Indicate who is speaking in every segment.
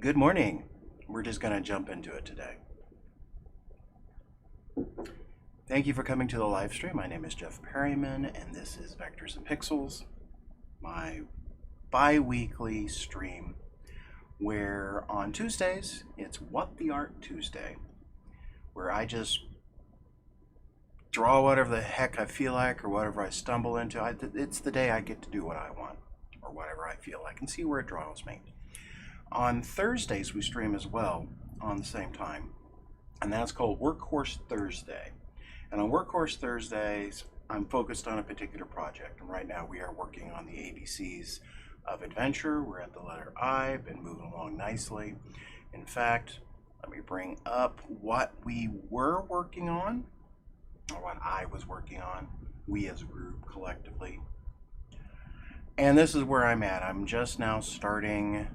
Speaker 1: Good morning. We're just going to jump into it today. Thank you for coming to the live stream. My name is Jeff Perryman, and this is Vectors and Pixels, my bi-weekly stream where on Tuesdays, it's What the Art Tuesday, where I just draw whatever the heck I feel like or whatever I stumble into. It's the day I get to do what I want or whatever I feel like and see where it draws me. On Thursdays, we stream as well on the same time, and that's called Workhorse Thursday. And on Workhorse Thursdays, I'm focused on a particular project. And right now, we are working on the ABCs of adventure. We're at the letter I, been moving along nicely. In fact, let me bring up what we were working on, or what I was working on, we as a group collectively. And this is where I'm at. I'm just now starting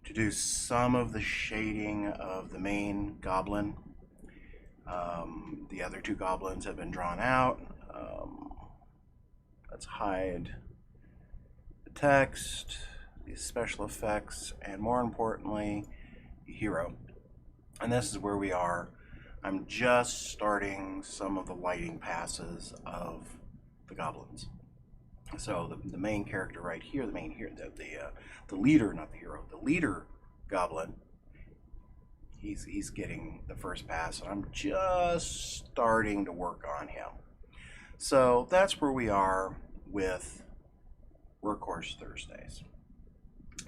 Speaker 1: to do some of the shading of the main goblin. The other two goblins have been drawn out. Let's hide the text, the special effects, and more importantly, the hero. And this is where we are. I'm just starting some of the lighting passes of the goblins. So the main character right here, the leader, not the hero, the leader goblin, he's getting the first pass, and I'm just starting to work on him. So that's where we are with Workhorse Thursdays.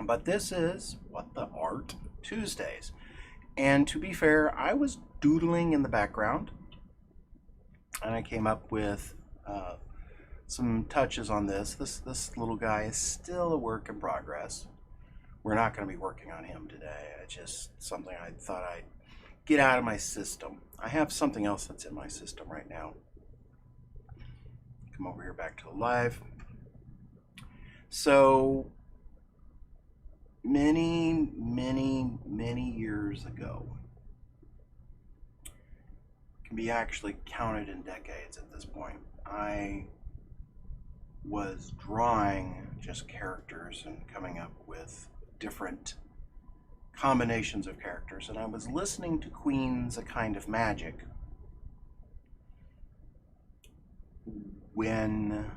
Speaker 1: But this is What the Art Tuesdays. And to be fair, I was doodling in the background, and I came up with some touches on this. This little guy is still a work in progress. We're not going to be working on him today. It's just something I thought I'd get out of my system. I have something else that's in my system right now. Come over here back to the live. So many years ago, can be actually counted in decades at this point, I was drawing just characters and coming up with different combinations of characters, and I was listening to Queen's A Kind of Magic when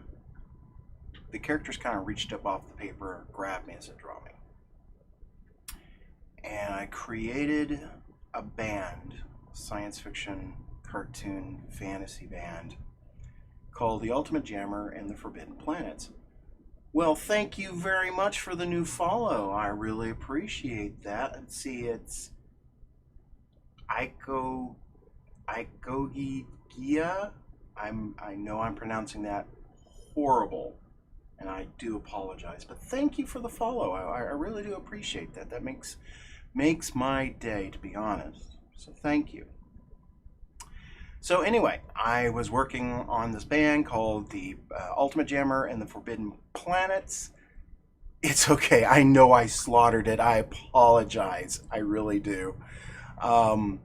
Speaker 1: the characters kind of reached up off the paper, grabbed me and said, draw me. And I created a band, science fiction, cartoon, fantasy band, called The Ultimate Jammer and the Forbidden Planets. Well, thank you very much for the new follow. I really appreciate that. Let's see, it's Ikogigia. I know I'm pronouncing that horrible, and I do apologize. But thank you for the follow. I really do appreciate that. That makes my day, to be honest. So thank you. So anyway, I was working on this band called the Ultimate Jammer and the Forbidden Planets. It's okay. I know I slaughtered it. I apologize. I really do. I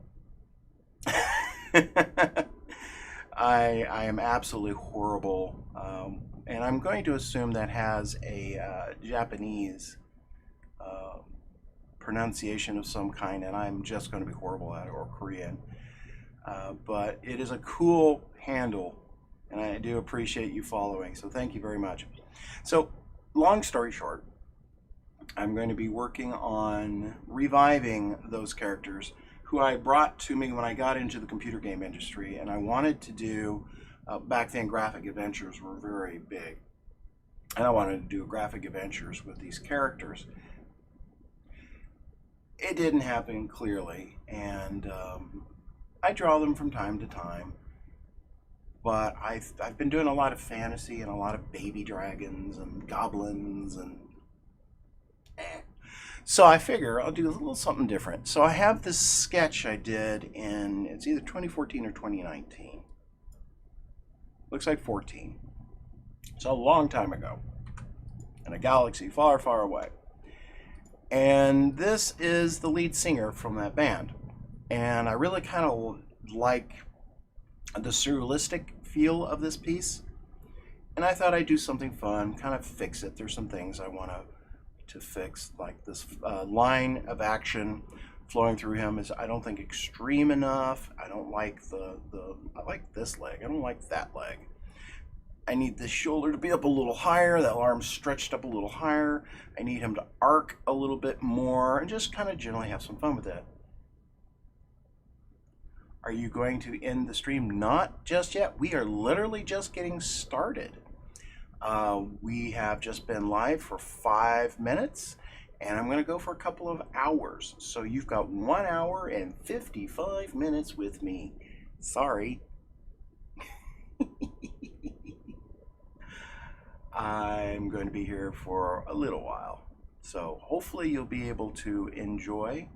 Speaker 1: am absolutely horrible. And I'm going to assume that has a Japanese pronunciation of some kind, and I'm just going to be horrible at it, or Korean. But it is a cool handle, and I do appreciate you following, so thank you very much. So, long story short, I'm going to be working on reviving those characters who I brought to me when I got into the computer game industry, and I wanted to do, back then graphic adventures were very big, and I wanted to do graphic adventures with these characters. It didn't happen clearly, and I draw them from time to time, but I've been doing a lot of fantasy and a lot of baby dragons and goblins and so I figure I'll do a little something different. So I have this sketch I did in, it's either 2014 or 2019. Looks like 14. So a long time ago in a galaxy far, far away. And this is the lead singer from that band. And I really kind of like the surrealistic feel of this piece. And I thought I'd do something fun, kind of fix it. There's some things I want to to fix. Like this line of action flowing through him is, I don't think, extreme enough. I don't like I like this leg. I don't like that leg. I need this shoulder to be up a little higher, that arm stretched up a little higher. I need him to arc a little bit more and just kind of generally have some fun with it. Are you going to end the stream? Not just yet. We are literally just getting started. We have just been live for 5 minutes, and I'm going to go for a couple of hours. So you've got 1 hour and 55 minutes with me. Sorry. I'm going to be here for a little while. So hopefully you'll be able to enjoy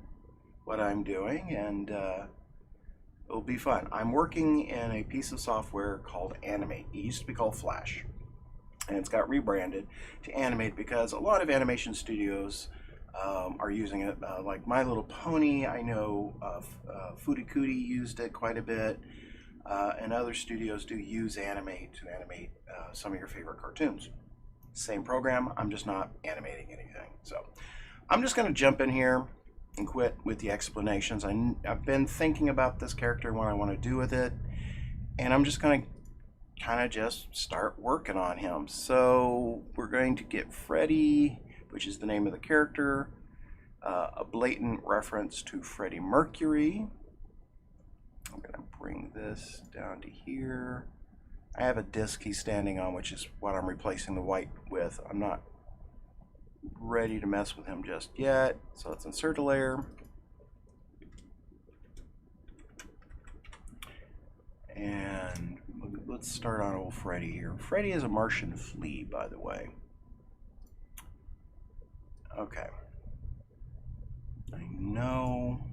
Speaker 1: what I'm doing, and it'll be fun. I'm working in a piece of software called Animate. It used to be called Flash, and it's got rebranded to Animate because a lot of animation studios are using it. Like My Little Pony, I know Fudikudi used it quite a bit, and other studios do use Animate to animate some of your favorite cartoons. Same program, I'm just not animating anything. So I'm just going to jump in here and quit with the explanations. I've been thinking about this character and what I want to do with it, and I'm just going to kind of just start working on him. So we're going to get Freddy, which is the name of the character, a blatant reference to Freddie Mercury. I'm going to bring this down to here. I have a disc he's standing on, which is what I'm replacing the white with. I'm not ready to mess with him just yet, so let's insert a layer. And let's start on old Freddy here. Freddy is a Martian flea, by the way. Okay. I know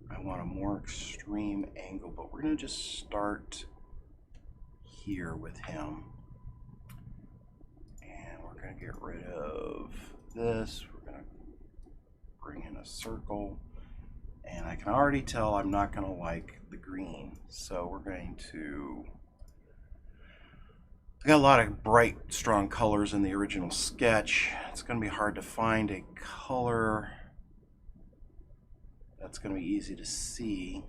Speaker 1: I want a more extreme angle, but we're going to just start here with him. And we're going to get rid of this. We're going to bring in a circle. And I can already tell I'm not going to like the green. So we're going to... I got a lot of bright, strong colors in the original sketch. It's going to be hard to find a color that's going to be easy to see.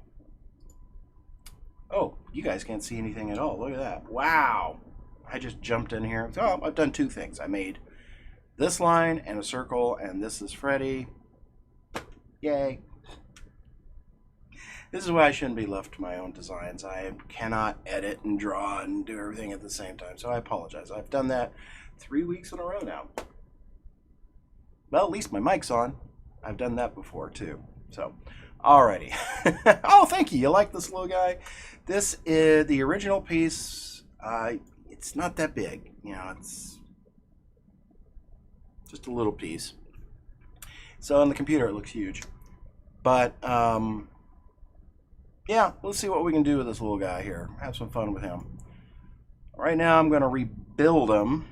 Speaker 1: Oh, you guys can't see anything at all. Look at that. Wow. I just jumped in here. Oh, I've done two things. I made this line and a circle, and this is Freddy. Yay. This is why I shouldn't be left to my own designs. I cannot edit and draw and do everything at the same time, so I apologize. I've done that 3 weeks in a row now. Well, at least my mic's on. I've done that before, too. So, alrighty. Oh, thank you. You like this little guy? This is the original piece. It's not that big. You know, it's just a little piece. So on the computer, it looks huge. But, yeah, let's see what we can do with this little guy here. Have some fun with him. Right now, I'm going to rebuild him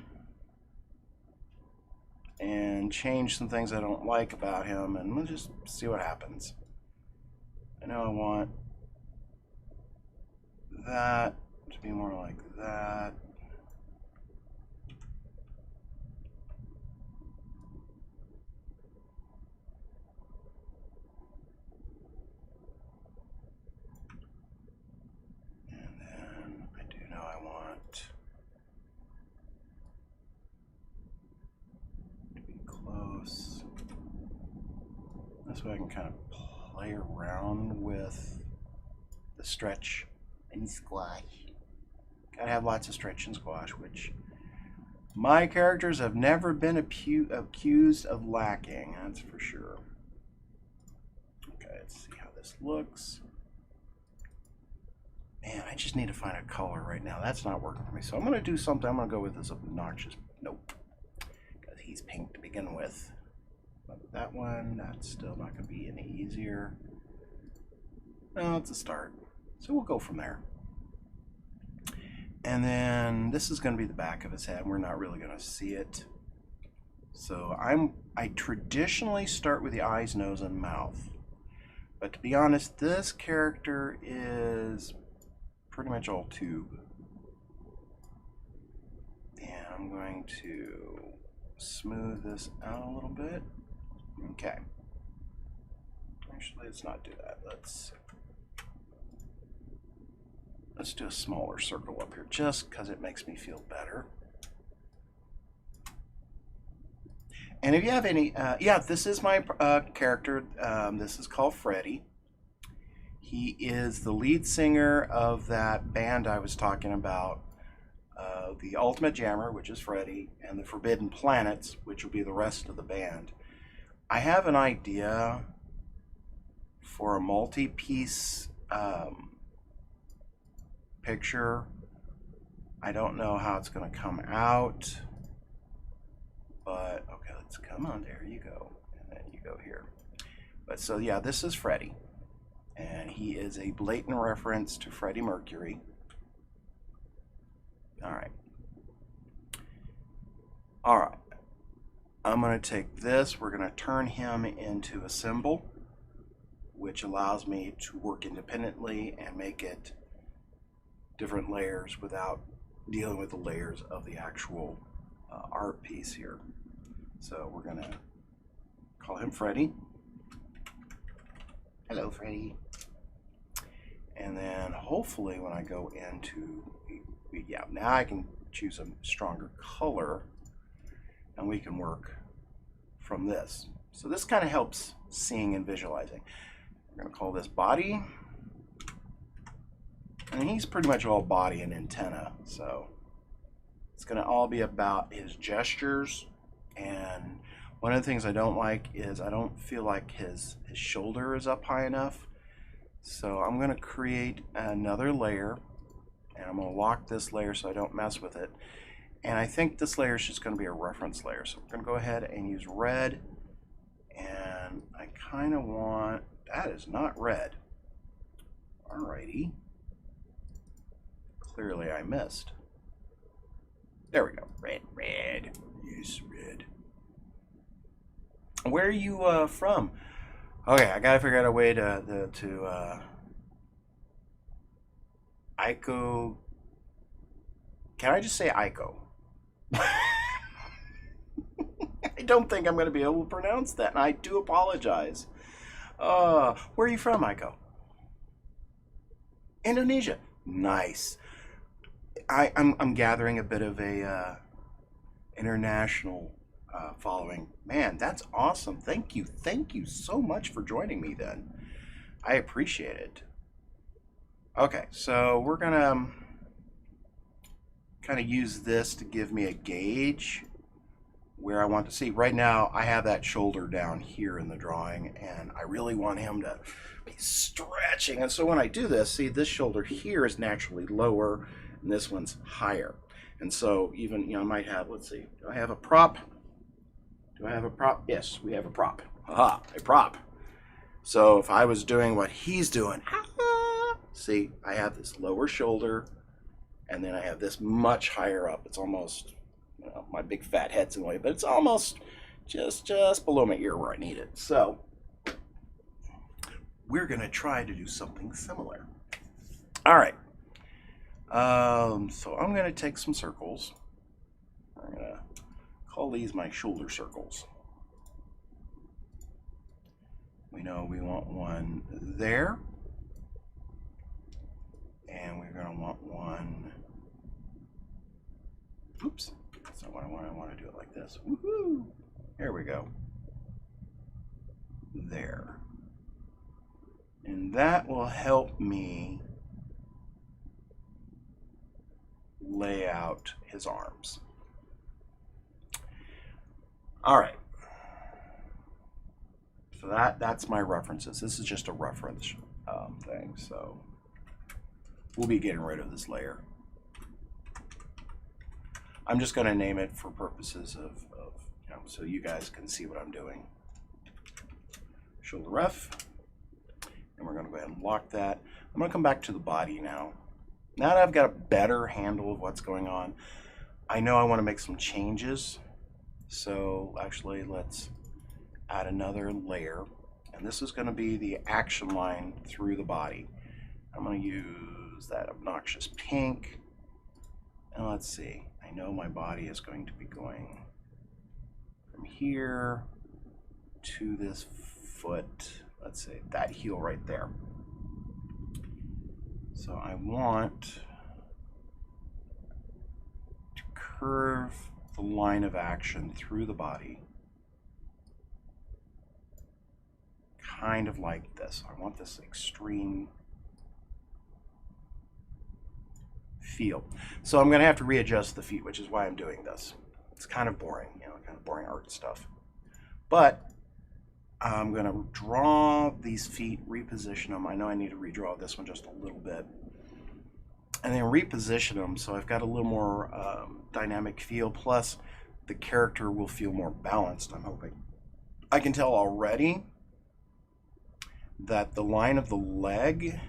Speaker 1: and change some things I don't like about him, and we'll just see what happens. I know I want that to be more like that. And then I do know I want to be close. This way I can kind of play around with the stretch and squash. Gotta have lots of stretch and squash, which my characters have never been accused of lacking, that's for sure. Okay, let's see how this looks. Man, I just need to find a color right now. That's not working for me. So I'm going to do something. I'm going to go with this obnoxious. Nope. Because he's pink to begin with. But that one, that's still not going to be any easier. No, it's a start. So we'll go from there. And then this is going to be the back of his head. We're not really going to see it. So I traditionally start with the eyes, nose, and mouth. But to be honest, this character is pretty much all tube. And I'm going to smooth this out a little bit. Okay. Actually, let's not do that. Let's do a smaller circle up here just because it makes me feel better. And if you have any, yeah, this is my character. This is called Freddy. He is the lead singer of that band I was talking about, the Ultimate Jammer, which is Freddy, and the Forbidden Planets, which will be the rest of the band. I have an idea for a multi-piece picture. I don't know how it's going to come out, but okay, let's come on. There you go, and then you go here. But so yeah, this is Freddy, and he is a blatant reference to Freddie Mercury. All right. All right. I'm going to take this. We're going to turn him into a symbol, which allows me to work independently and make it different layers without dealing with the layers of the actual art piece here. So we're going to call him Freddy. Hello, Freddy. And then hopefully when I go into, yeah, now I can choose a stronger color and we can work from this. So this kind of helps seeing and visualizing. We're going to call this body. And he's pretty much all body and antenna. So it's going to all be about his gestures. And one of the things I don't like is I don't feel like his shoulder is up high enough. So I'm going to create another layer. And I'm going to lock this layer so I don't mess with it. And I think this layer is just going to be a reference layer. So we're going to go ahead and use red. And I kind of want, that is not red. Alrighty. Clearly I missed. There we go. Red, red. Yes, red. Where are you from? Okay, I gotta figure out a way to Ico. Can I just say Ico? I don't think I'm going to be able to pronounce that, and I do apologize. Where are you from, Aiko? Indonesia. Nice. I'm gathering a bit of a international following. Man, that's awesome. Thank you so much for joining me. Then I appreciate it. Okay, so we're gonna kind of use this to give me a gauge where I want to see. Right now I have that shoulder down here in the drawing and I really want him to be stretching, and so when I do this, see, this shoulder here is naturally lower and this one's higher, and so even, you know, I might have, let's see, do I have a prop? Do I have a prop? Yes, we have a prop. Aha, a prop. So if I was doing what he's doing, see, I have this lower shoulder and then I have this much higher up. It's almost, you know, my big fat head's in the way, but it's almost just below my ear where I need it. So we're going to try to do something similar. All right. So I'm going to take some circles. I'm going to call these my shoulder circles. We know we want one there. And we're going to want one, oops, that's not what I want. I want to do it like this. Woohoo! There we go. There. And that will help me lay out his arms. All right. So that's my references. This is just a reference thing. So we'll be getting rid of this layer. I'm just going to name it for purposes of, you know, so you guys can see what I'm doing. Shoulder ref. And we're going to go ahead and lock that. I'm going to come back to the body now. Now that I've got a better handle of what's going on, I know I want to make some changes. So actually, let's add another layer. And this is going to be the action line through the body. I'm going to use that obnoxious pink. And let's see. I know my body is going to be going here to this foot. Let's say that heel right there. So I want to curve the line of action through the body, kind of like this. I want this extreme feel. So I'm going to have to readjust the feet, which is why I'm doing this. It's kind of boring, you know, kind of boring art stuff. But I'm going to draw these feet, reposition them. I know I need to redraw this one just a little bit. And then reposition them so I've got a little more dynamic feel, plus the character will feel more balanced, I'm hoping. I can tell already that the line of the leg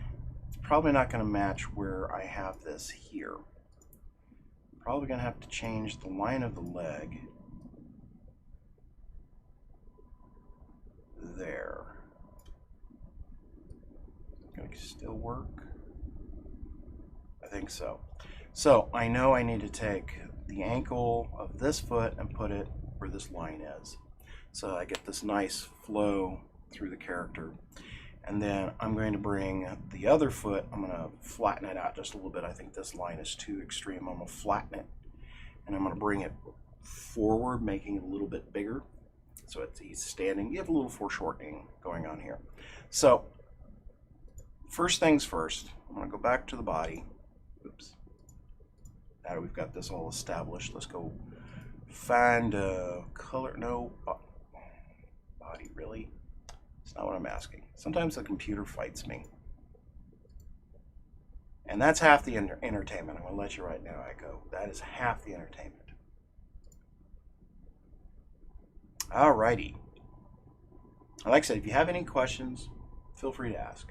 Speaker 1: is probably not going to match where I have this here. Probably going to have to change the line of the leg there. Going to still work? I think so. So I know I need to take the ankle of this foot and put it where this line is. So I get this nice flow through the character. And then I'm going to bring the other foot, I'm going to flatten it out just a little bit. I think this line is too extreme. I'm going to flatten it. And I'm going to bring it forward, making it a little bit bigger. So he's standing. You have a little foreshortening going on here. So first things first, I'm going to go back to the body. Oops. Now that we've got this all established, let's go find a color. No, body, really? It's not what I'm asking. Sometimes the computer fights me. And that's half the entertainment. I'm going to let you right now, Echo. That is half the entertainment. Alrighty. Like I said, if you have any questions, feel free to ask.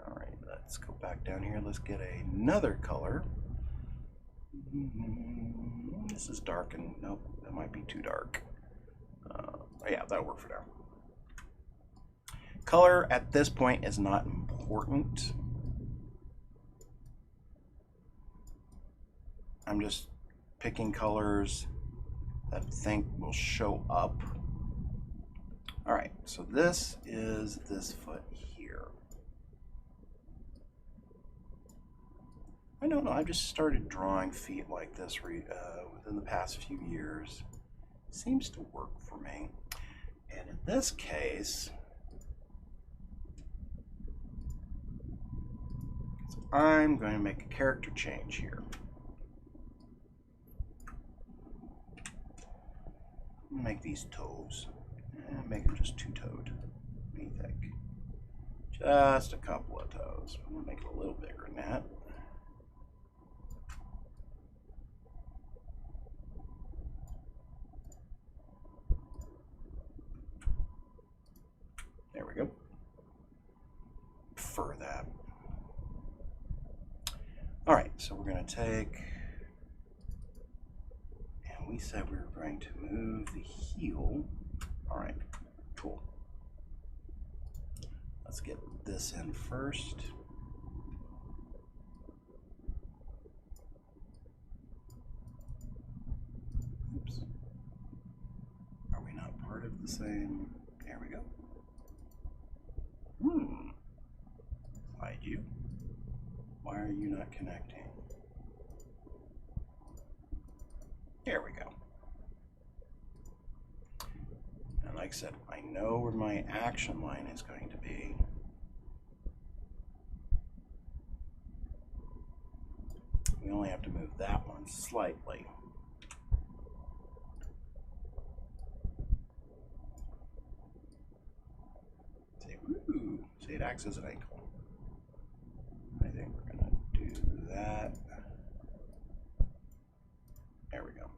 Speaker 1: Alright, let's go back down here. Let's get another color. This is dark and nope, that might be too dark. Yeah, that'll work for now. Color at this point is not important. I'm just picking colors that I think will show up. All right, so this is this foot here. I don't know, I've just started drawing feet like this within the past few years. Seems to work for me. And in this case, I'm going to make a character change here. Make these toes. And make them just two-toed. What do you think? Just a couple of toes. I'm going to make it a little bigger than that. There we go. Prefer that. All right, so we're going to take, and we said we were going to move the heel. All right, cool. Let's get this in first. Oops. Are we not part of the same? There we go. Slide you. Why are you not connecting? There we go. And like I said, I know where my action line is going to be. We only have to move that one slightly. Say, woo! See, it acts as an ankle. I think we're going to do that. There we go.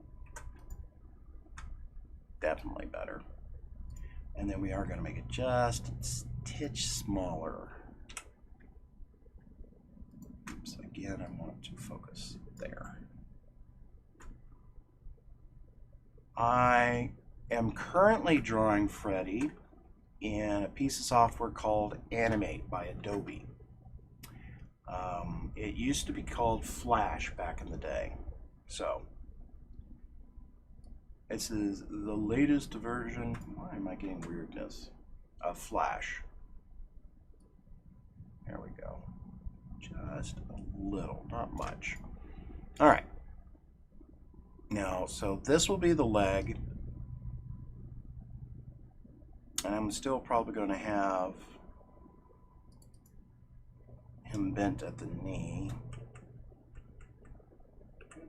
Speaker 1: Definitely better. And then we are going to make it just a titch smaller. Oops, again, I want to focus there. I am currently drawing Freddy in a piece of software called Animate by Adobe. It used to be called Flash back in the day. So This is the latest version. Why am I getting weirdness? Of Flash. There we go. Just a little, not much. All right. Now, so this will be the leg. And I'm still probably going to have him bent at the knee.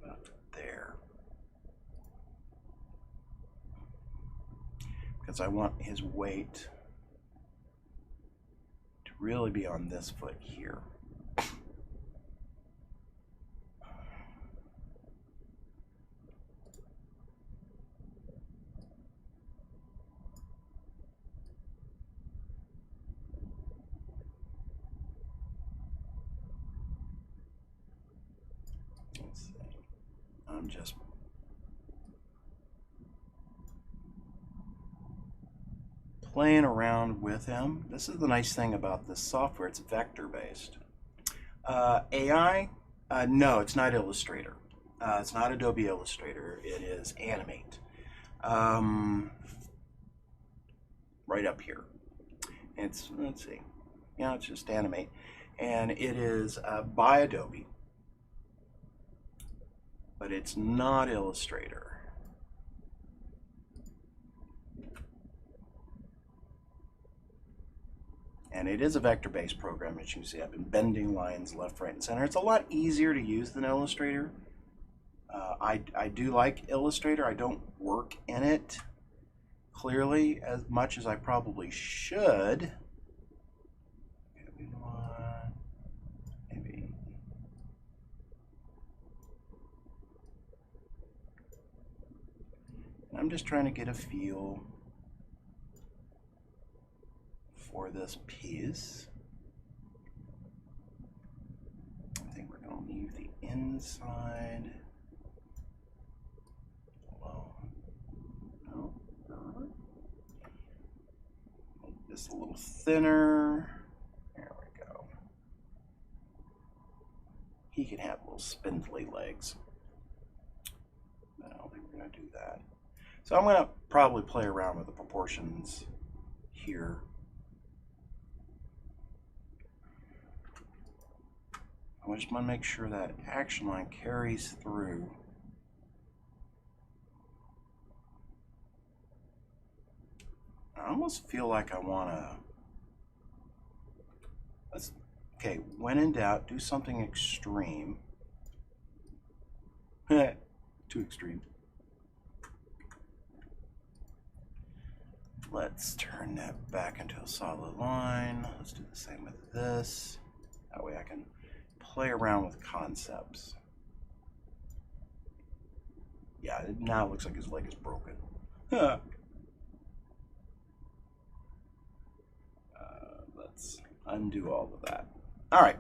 Speaker 1: About there. Because I want his weight to really be on this foot here. Let's see. I'm just playing around with him. This is the nice thing about this software. It's vector based. AI? No, it's not Illustrator. It's not Adobe Illustrator. It is Animate. Right up here. It's, let's see. Yeah, it's just Animate. And it is by Adobe. But it's not Illustrator. And it is a vector-based program, as you can see. I've been bending lines left, right, and center. It's a lot easier to use than Illustrator. I do like Illustrator. I don't work in it clearly as much as I probably should. Maybe. I'm just trying to get a feel for this piece. I think we're going to leave the inside alone. No, make this a little thinner. There we go. He can have little spindly legs. I don't think we're going to do that. So I'm going to probably play around with the proportions here. I just want to make sure that action line carries through. I almost feel like I want to, okay, when in doubt, do something extreme. Too extreme. Let's turn that back into a solid line. Let's do the same with this. That way I can play around with concepts. Yeah, now it looks like his leg is broken. Let's undo all of that. All right,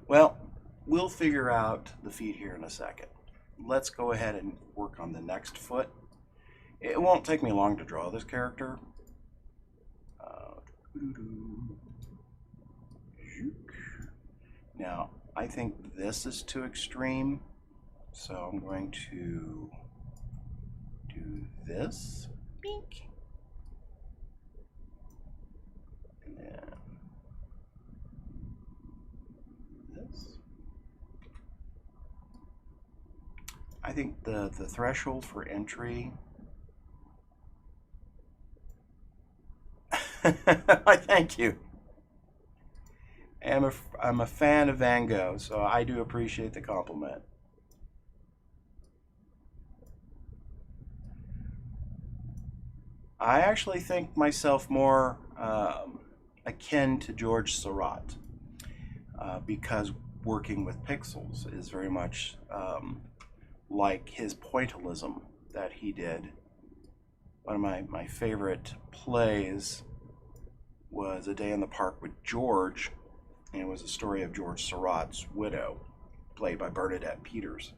Speaker 1: well, we'll figure out the feet here in a second. Let's go ahead and work on the next foot. It won't take me long to draw this character. Now, I think this is too extreme, so I'm going to do this. Bink. And then this. I think the threshold for entry. I thank you. I'm a fan of Van Gogh, so I do appreciate the compliment. I actually think myself more akin to George Seurat because working with pixels is very much like his pointillism that he did. One of my favorite plays was A Day in the Park with George, and it was a story of George Seurat's widow, played by Bernadette Peters.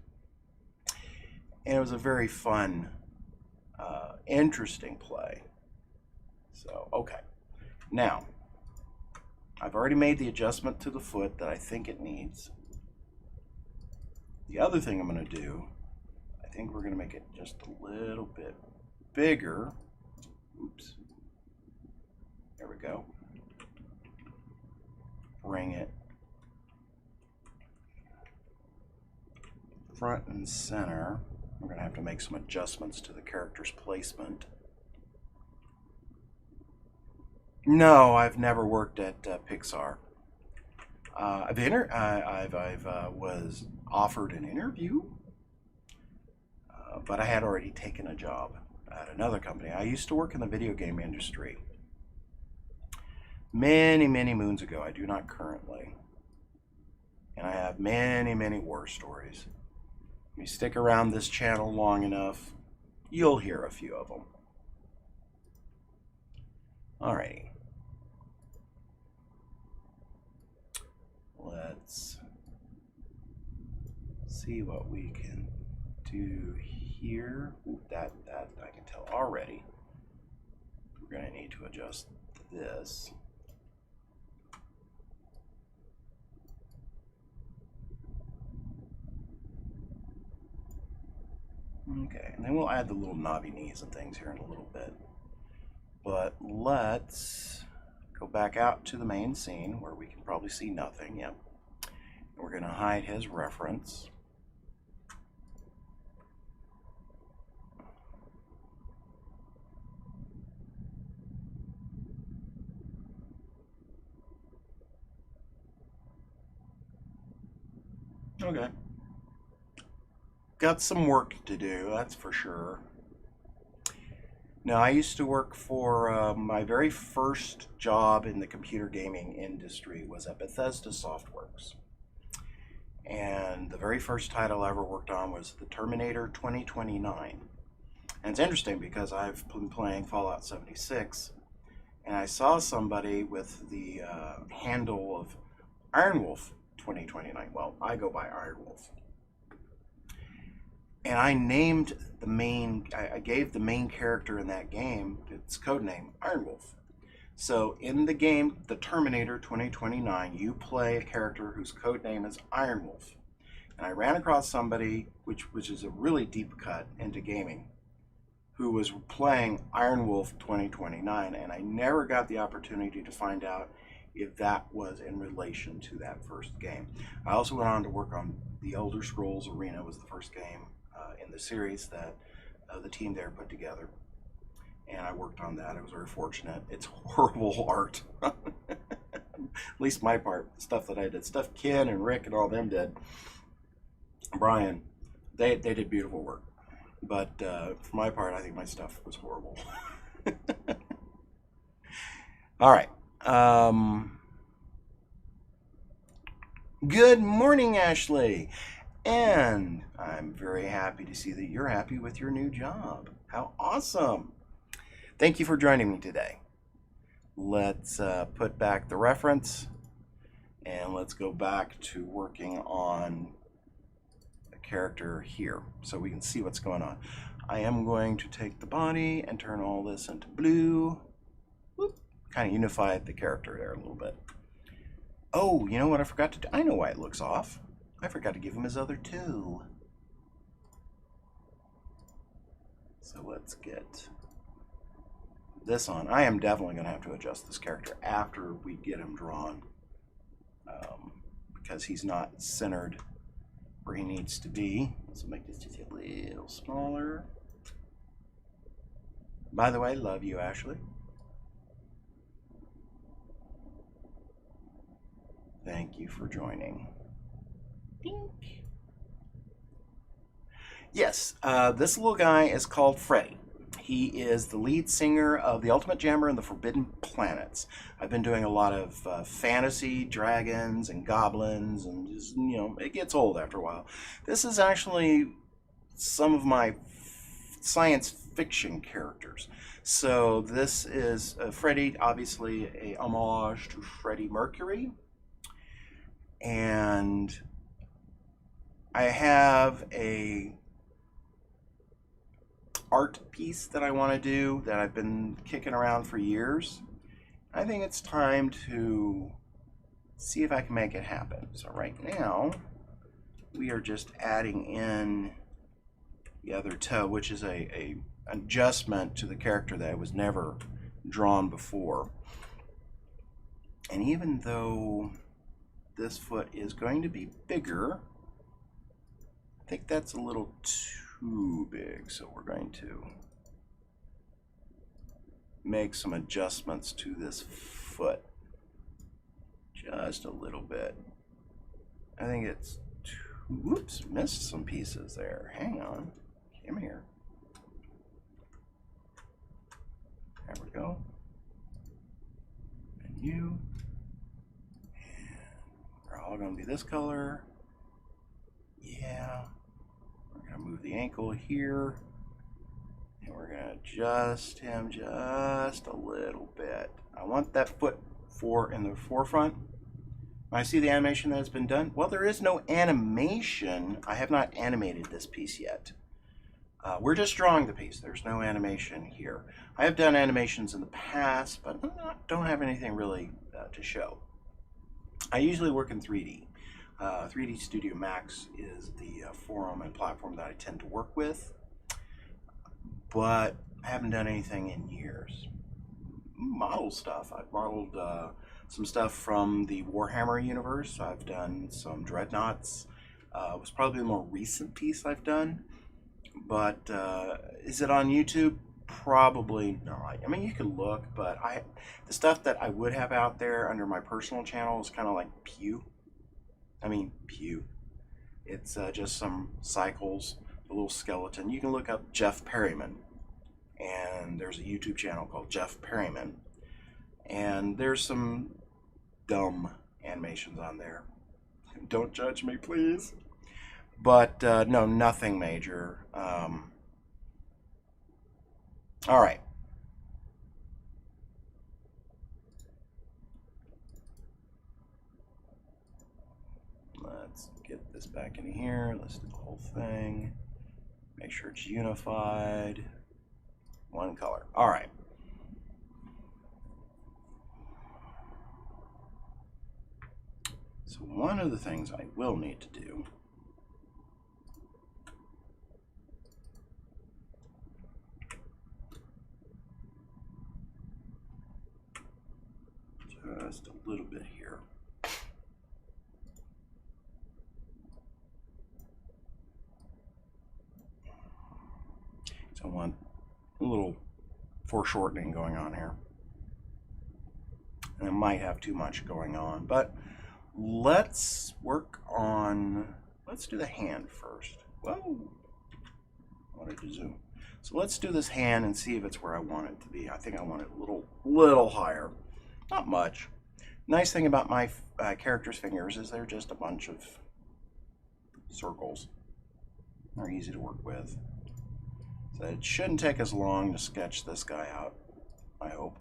Speaker 1: And it was a very fun, interesting play. So, okay. Now, I've already made the adjustment to the foot that I think it needs. The other thing I'm going to do, I think we're going to make it just a little bit bigger. Oops. There we go. Bring it front and center. We're going to have to make some adjustments to the character's placement. No, I've never worked at Pixar. I was offered an interview, but I had already taken a job at another company. I used to work in the video game industry many, many moons ago. I do not currently. And I have many, many war stories. If you stick around this channel long enough, you'll hear a few of them. Alrighty. Let's see what we can do here. Ooh, that I can tell already. We're going to need to adjust this. Okay, and then we'll add the little knobby knees and things here in a little bit. But let's go back out to the main scene where we can probably see nothing. Yep. We're going to hide his reference. Okay. Got some work to do, that's for sure. Now, I used to work for my very first job in the computer gaming industry was at Bethesda Softworks. And the very first title I ever worked on was the Terminator 2029. And it's interesting because I've been playing Fallout 76, and I saw somebody with the handle of Ironwolf 2029. Well, I go by Ironwolf. And I named the main, I gave the main character in that game its code name, Ironwolf. So in the game, The Terminator 2029, you play a character whose code name is Ironwolf. And I ran across somebody, which is a really deep cut into gaming, who was playing Ironwolf 2029, and I never got the opportunity to find out if that was in relation to that first game. I also went on to work on The Elder Scrolls Arena, was the first game in the series that the team there put together. And I worked on that. I was very fortunate. It's horrible art. At least my part, the stuff that I did. Stuff Ken and Rick and all them did. Brian, they did beautiful work. But for my part, I think my stuff was horrible. All right. Good morning, Ashley. And I'm very happy to see that you're happy with your new job. How awesome. Thank you for joining me today. Let's put back the reference and let's go back to working on the character here so we can see what's going on. I am going to take the body and turn all this into blue. Whoop. Kind of unified the character there a little bit. Oh, you know what I forgot to do? I know why it looks off. I forgot to give him his other two. So let's get this on. I am definitely going to have to adjust this character after we get him drawn because he's not centered where he needs to be. Let's make this just a little smaller. By the way, love you, Ashley. Thank you for joining. Dink. Yes, this little guy is called Freddy. He is the lead singer of The Ultimate Jammer and the Forbidden Planets. I've been doing a lot of fantasy, dragons, and goblins, and just, you know, it gets old after a while. This is actually some of my science fiction characters. So this is Freddy, obviously a homage to Freddie Mercury. And I have a art piece that I want to do that I've been kicking around for years. I think it's time to see if I can make it happen. So right now we are just adding in the other toe, which is a adjustment to the character that was never drawn before. And even though this foot is going to be bigger, I think that's a little too big, so we're going to make some adjustments to this foot just a little bit. I think it's too, whoops, missed some pieces there. Hang on, come here. There we go. And you. And we're all going to be this color. Yeah. We're going to move the ankle here. And we're going to adjust him just a little bit. I want that foot in the forefront. When I see the animation that has been done, well, there is no animation. I have not animated this piece yet. We're just drawing the piece. There's no animation here. I have done animations in the past, but don't have anything really to show. I usually work in 3D. 3D Studio Max is the forum and platform that I tend to work with, but I haven't done anything in years. Model stuff. I've modeled some stuff from the Warhammer universe. I've done some Dreadnoughts. It was probably the more recent piece I've done. But is it on YouTube? Probably not. I mean, you could look, but the stuff that I would have out there under my personal channel is kind of like pew. I mean, pew. It's just some cycles, a little skeleton. You can look up Jeff Perryman, and there's a YouTube channel called Jeff Perryman, and there's some dumb animations on there. Don't judge me, please. But no, nothing major. All right. Let's get this back in here. Let's do the whole thing. Make sure it's unified. One color. All right. So one of the things I will need to do just a little bit here. So I want a little foreshortening going on here. And it might have too much going on, but let's work on, let's do the hand first. Whoa, I wanted to zoom. So let's do this hand and see if it's where I want it to be. I think I want it a little higher. Not much. Nice thing about my character's fingers is they're just a bunch of circles. They're easy to work with. So it shouldn't take as long to sketch this guy out, I hope.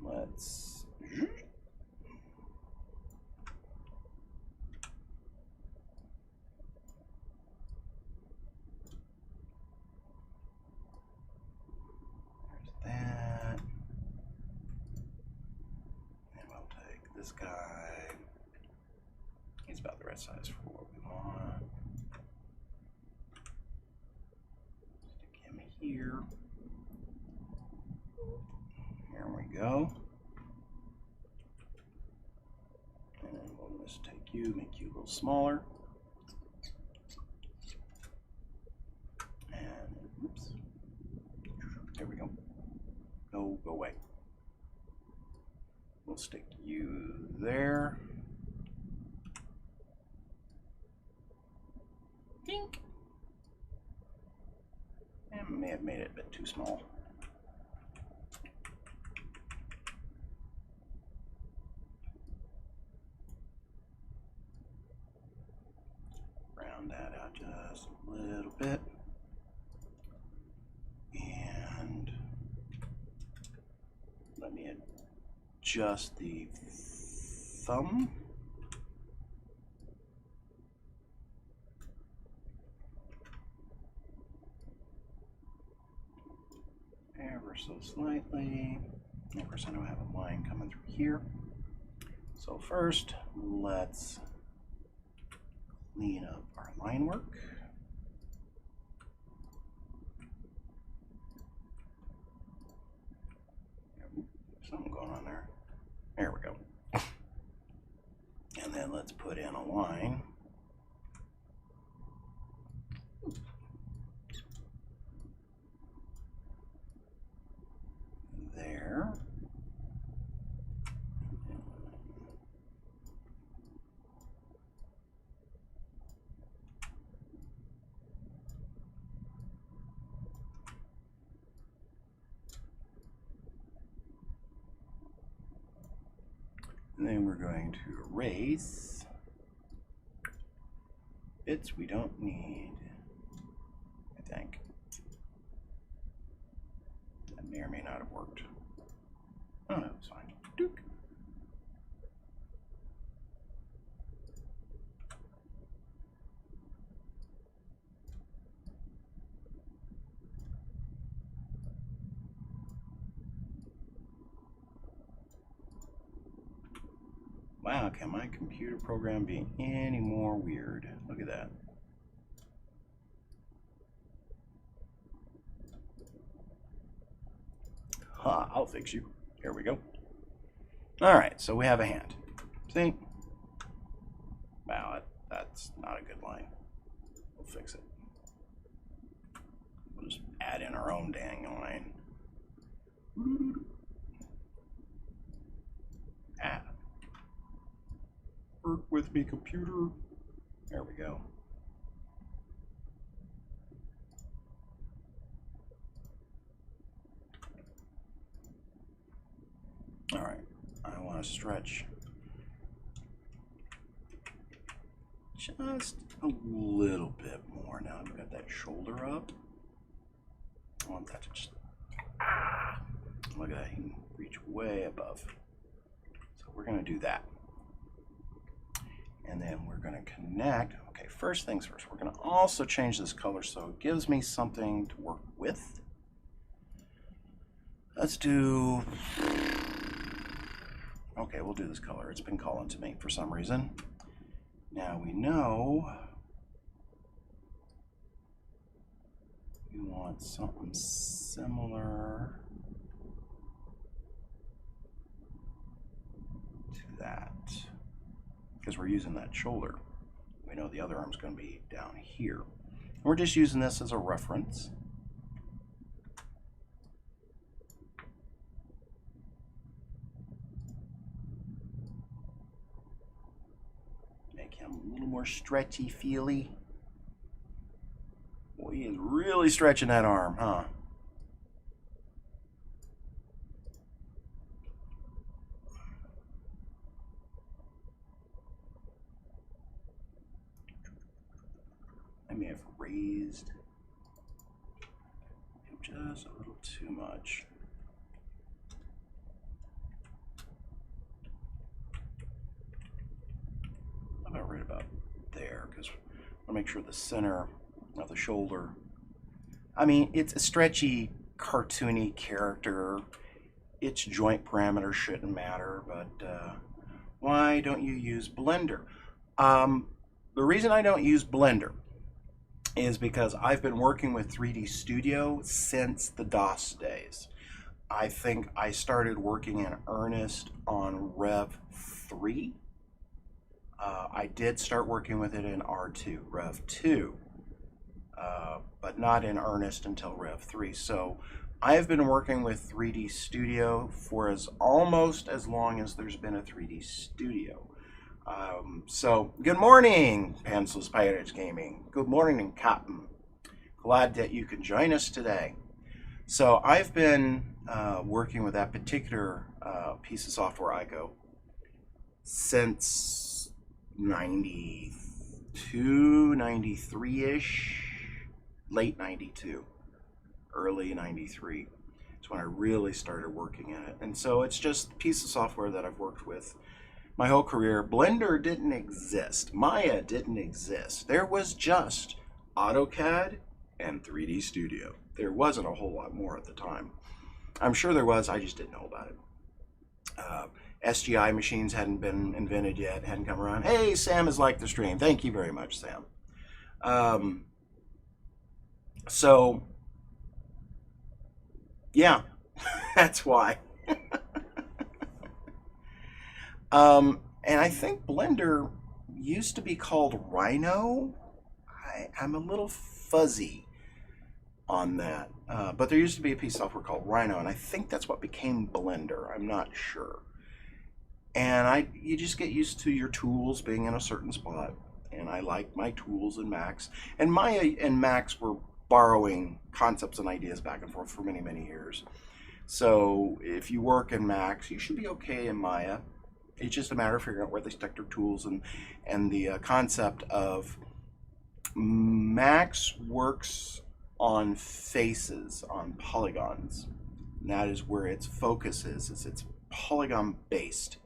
Speaker 1: Let's... that. And we'll take this guy. He's about the right size for what we want. Stick him here. Here we go. And then we'll just take you, make you a little smaller. And oops. There we go. Go away. We'll stick you there. Dink. And may have made it a bit too small. Round that out just a little bit. And let me adjust the thumb. Ever so slightly. Of course, I know I have a line coming through here. So first, let's clean up our line work. Something going on there. There we go. And then let's put in a line. There. And then we're going to erase bits we don't need, I think. That may or may not have worked. Oh no, it's fine. Dook. Wow, can my computer program be any more weird? Look at that. Ha, I'll fix you. Here we go. All right, so we have a hand. See? Wow, that's not a good line. We'll fix it. We'll just add in our own dang line. Ah. Work with me, computer. There we go. All right, I want to stretch just a little bit more. Now I've got that shoulder up. I want that to just, look at that, you can reach way above. So we're going to do that. And then we're going to connect. Okay, first things first, we're going to also change this color so it gives me something to work with. Let's do, okay, we'll do this color. It's been calling to me for some reason. Now we know we want something similar to that. Because we're using that shoulder. We know the other arm's going to be down here. And we're just using this as a reference. Make him a little more stretchy feely. Boy, he is really stretching that arm, huh? I may have raised him just a little too much. How about right about there? Because I want to make sure the center of the shoulder. I mean, it's a stretchy, cartoony character. Its joint parameters shouldn't matter, but why don't you use Blender? The reason I don't use Blender is because I've been working with 3D Studio since the DOS days. I think I started working in earnest on Rev 3. I did start working with it in R2, Rev 2, but not in earnest until Rev 3. So I've been working with 3D Studio for almost as long as there's been a 3D Studio. So good morning, Pencils Pirates Gaming. Good morning, Captain. Glad that you can join us today. So I've been working with that particular piece of software, ICO, since 92, 93-ish, late 92, early 93. That's when I really started working in it. And so it's just a piece of software that I've worked with my whole career. Blender didn't exist. Maya didn't exist. There was just AutoCAD and 3D Studio. There wasn't a whole lot more at the time. I'm sure there was, I just didn't know about it. SGI machines hadn't been invented yet, hadn't come around. Hey, Sam has liked the stream. Thank you very much, Sam. So, yeah, that's why. And I think Blender used to be called Rhino. I'm a little fuzzy on that. But there used to be a piece of software called Rhino, and I think that's what became Blender. I'm not sure. And you just get used to your tools being in a certain spot. And I like my tools in Max. And Maya and Max were borrowing concepts and ideas back and forth for many, many years. So if you work in Max, you should be okay in Maya. It's just a matter of figuring out where they stick their tools, and the concept of Max works on faces, on polygons. And that is where its focus is it's polygon based.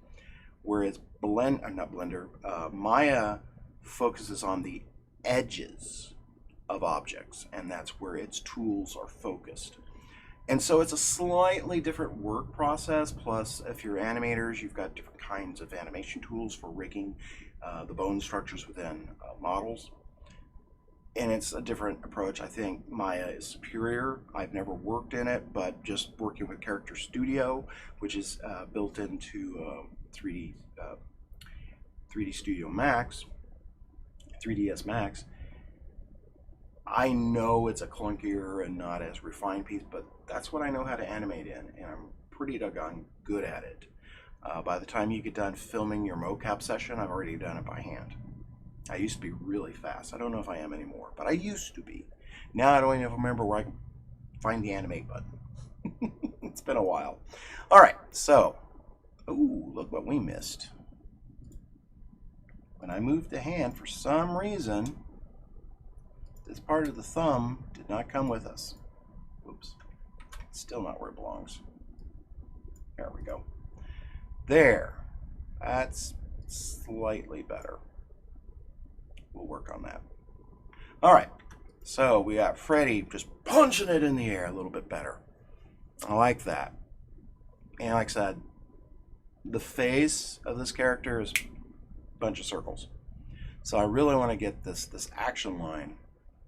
Speaker 1: Whereas Maya focuses on the edges of objects, and that's where its tools are focused. And so it's a slightly different work process. Plus, if you're animators, you've got different kinds of animation tools for rigging the bone structures within models. And it's a different approach. I think Maya is superior. I've never worked in it, but just working with Character Studio, which is built into 3D Studio Max, 3ds Max, I know it's a clunkier and not as refined piece, but that's what I know how to animate in, and I'm pretty doggone good at it. By the time you get done filming your mocap session, I've already done it by hand. I used to be really fast. I don't know if I am anymore, but I used to be. Now I don't even remember where I can find the animate button. It's been a while. All right, so, ooh, look what we missed. When I moved the hand, for some reason, this part of the thumb did not come with us. Oops, it's still not where it belongs. There we go. There, that's slightly better. We'll work on that. All right, so we got Freddy just punching it in the air a little bit better. I like that. And like I said, the face of this character is a bunch of circles. So I really want to get this action line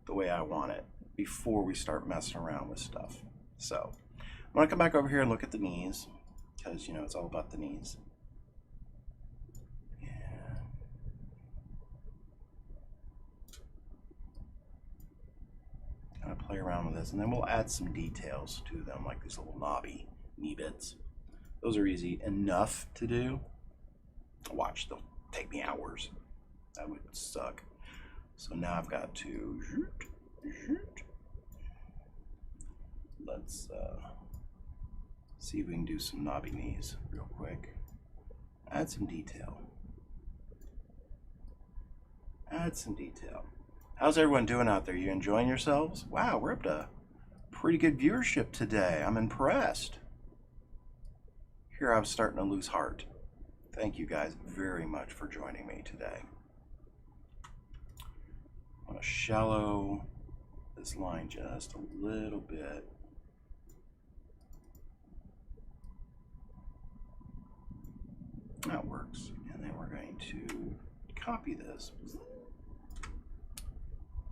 Speaker 1: the way I want it before we start messing around with stuff. So I'm going to come back over here and look at the knees, because, you know, it's all about the knees. Kind of play around with this, and then we'll add some details to them, like these little knobby knee bits. Those are easy enough to do. Watch, they'll take me hours. That would suck. So now I've got to let's see if we can do some knobby knees real quick. Add some detail. Add some detail. How's everyone doing out there? You enjoying yourselves? Wow, we're up to pretty good viewership today. I'm impressed. Here I'm starting to lose heart. Thank you guys very much for joining me today. I want to shallow this line just a little bit. That works. And then we're going to copy this.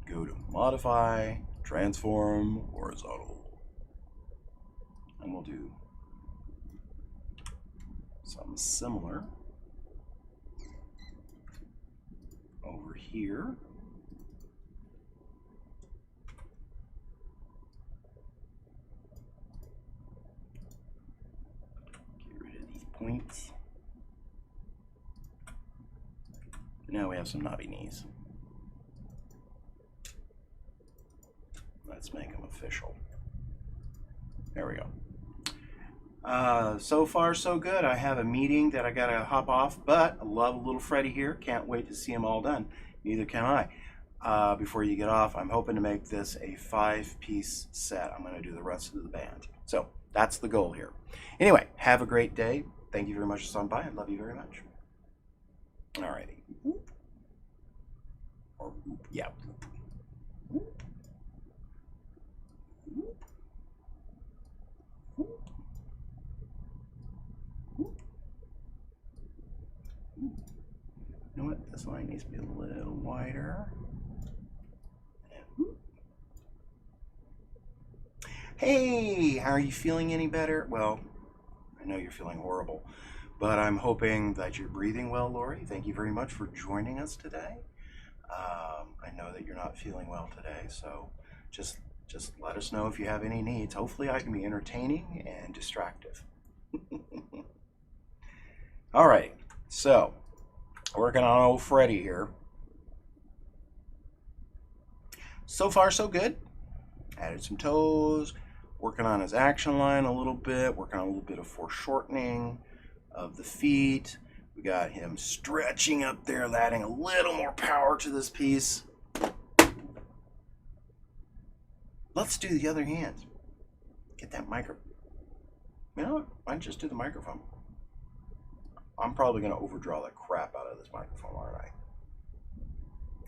Speaker 1: Go to Modify, Transform, Horizontal. And we'll do something similar over here. Get rid of these points. Now we have some knobby knees. Let's make them official. There we go. So far, so good. I have a meeting that I gotta hop off, but I love little Freddy here. Can't wait to see him all done. Neither can I. Before you get off, I'm hoping to make this a 5-piece set. I'm gonna do the rest of the band. So that's the goal here. Anyway, have a great day. Thank you very much for stopping by. I love you very much. Alrighty. Or yeah. line needs to be a little wider. Hey, how are you feeling any better? Well, I know you're feeling horrible, but I'm hoping that you're breathing well, Lori. Thank you very much for joining us today. I know that you're not feeling well today, so just let us know if you have any needs. Hopefully I can be entertaining and distractive. All right, so working on old Freddy here. So far so good. Added some toes, working on his action line a little bit, working on a little bit of foreshortening of the feet. We got him stretching up there, adding a little more power to this piece. Let's do the other hand. Get that microphone. You know what? Why don't you just do the microphone? I'm probably going to overdraw the crap out of this microphone, aren't I?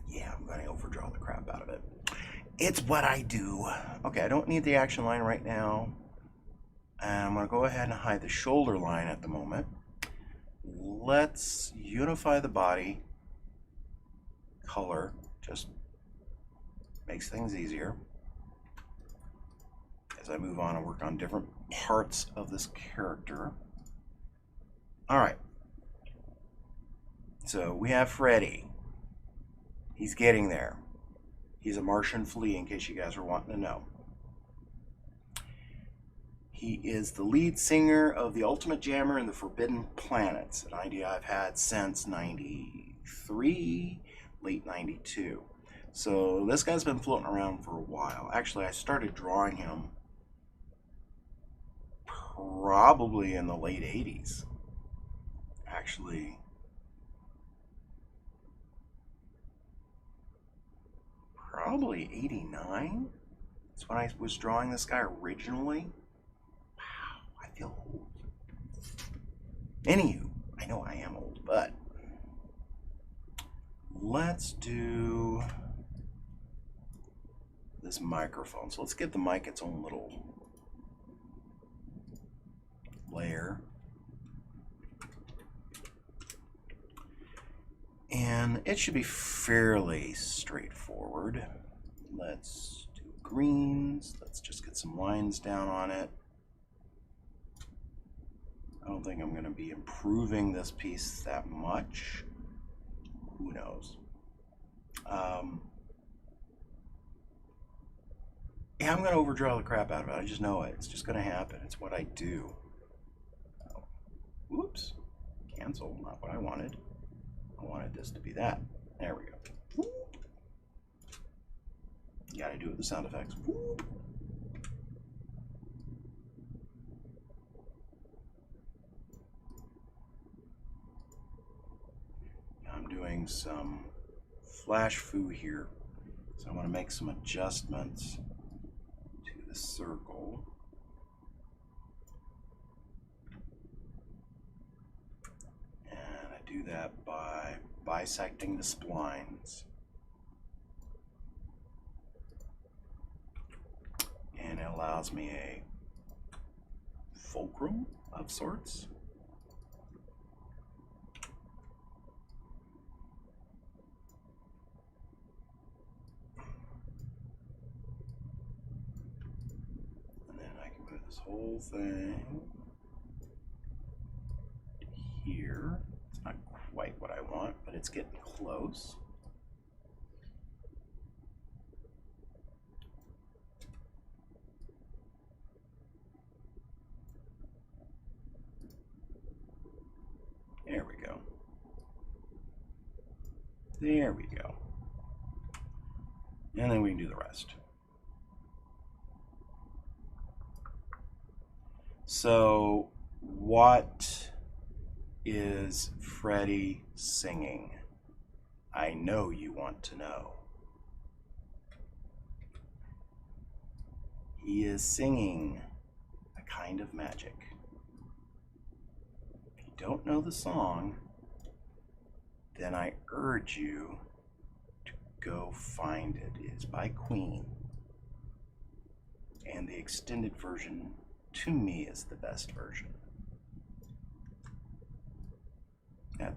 Speaker 1: Yeah, I'm going to overdraw the crap out of it. It's what I do. Okay, I don't need the action line right now. And I'm going to go ahead and hide the shoulder line at the moment. Let's unify the body. Color just makes things easier as I move on and work on different parts of this character. All right. So we have Freddy. He's getting there. He's a Martian flea, in case you guys are wanting to know. He is the lead singer of the Ultimate Jammer and the Forbidden Planets, an idea I've had since 93, late 92. So this guy's been floating around for a while. Actually, I started drawing him probably in the late 80s. Actually, probably 89. That's when I was drawing this guy originally. Wow, I feel old. Anywho, I know I am old, but let's do this microphone. So let's give the mic its own little layer. And it should be fairly straightforward. Let's do greens. Let's just get some lines down on it. I don't think I'm going to be improving this piece that much. Who knows? Yeah, I'm going to overdraw the crap out of it. I just know it. It's just going to happen. It's what I do. Oh, whoops. Cancel. Not what I wanted. I wanted this to be that. There we go. Whoop. You got to do it with the sound effects. Whoop. I'm doing some flash foo here. So I want to make some adjustments to the circle. And I do that by bisecting the splines. And it allows me a fulcrum of sorts. This whole thing here. It's not quite what I want, but it's getting close. There we go. There we go. And then we can do the rest. So, what is Freddy singing? I know you want to know. He is singing a kind of magic. If you don't know the song, then I urge you to go find it. It is by Queen. And the extended version, to me, is the best version. That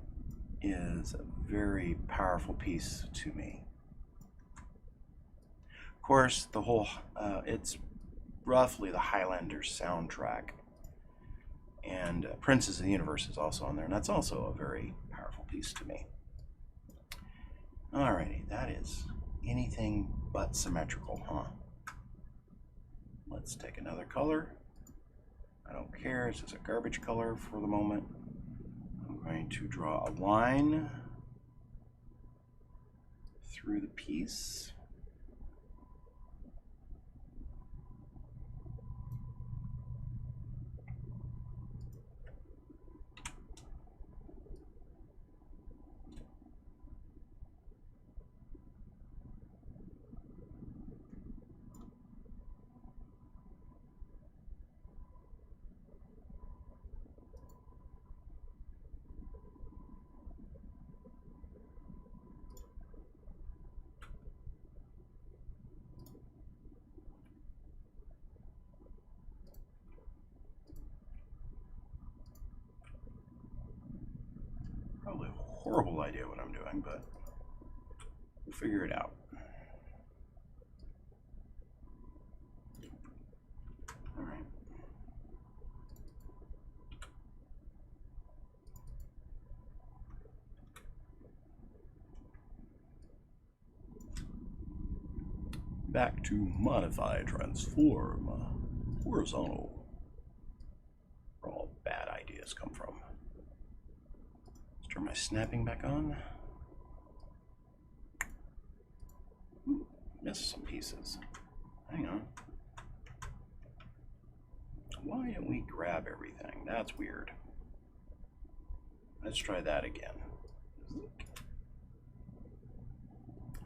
Speaker 1: is a very powerful piece to me. Of course, the whole, it's roughly the Highlanders soundtrack. And Princes of the Universe is also on there, and that's also a very powerful piece to me. Alrighty, that is anything but symmetrical, huh? Let's take another color. I don't care, it's just a garbage color for the moment. I'm going to draw a line through the piece. Probably a horrible idea what I'm doing, but we'll figure it out. All right. Back to modify, transform, horizontal. Where all bad ideas come from. Let's turn my snapping back on. Ooh, missed some pieces. Hang on. Why didn't we grab everything? That's weird. Let's try that again.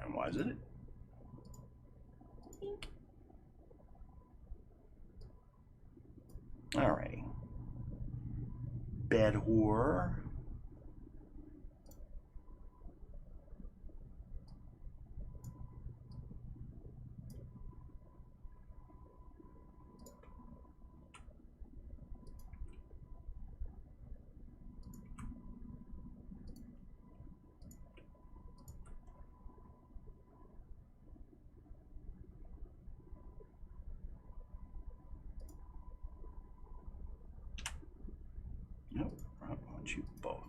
Speaker 1: And why is it? Alrighty. Bed whore. Nope, I want you both.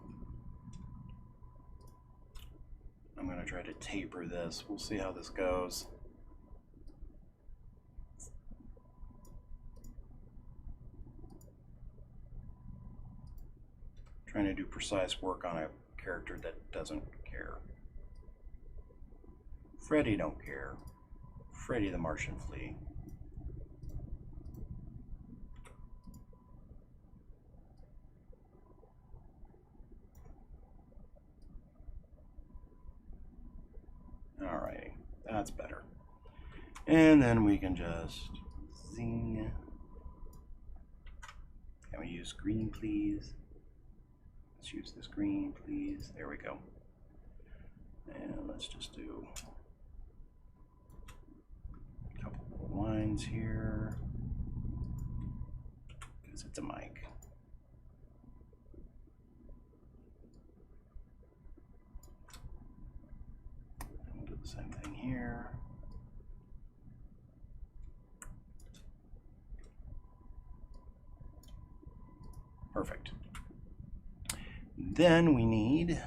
Speaker 1: I'm going to try to taper this. We'll see how this goes. Trying to do precise work on a character that doesn't care. Freddy don't care. Freddy the Martian Flea. Alrighty, that's better. And then we can just zing. Can we use green, please? Let's use this green, please. There we go. And let's just do a couple of lines here because it's a mic. We'll do the same thing here. Perfect. Then we need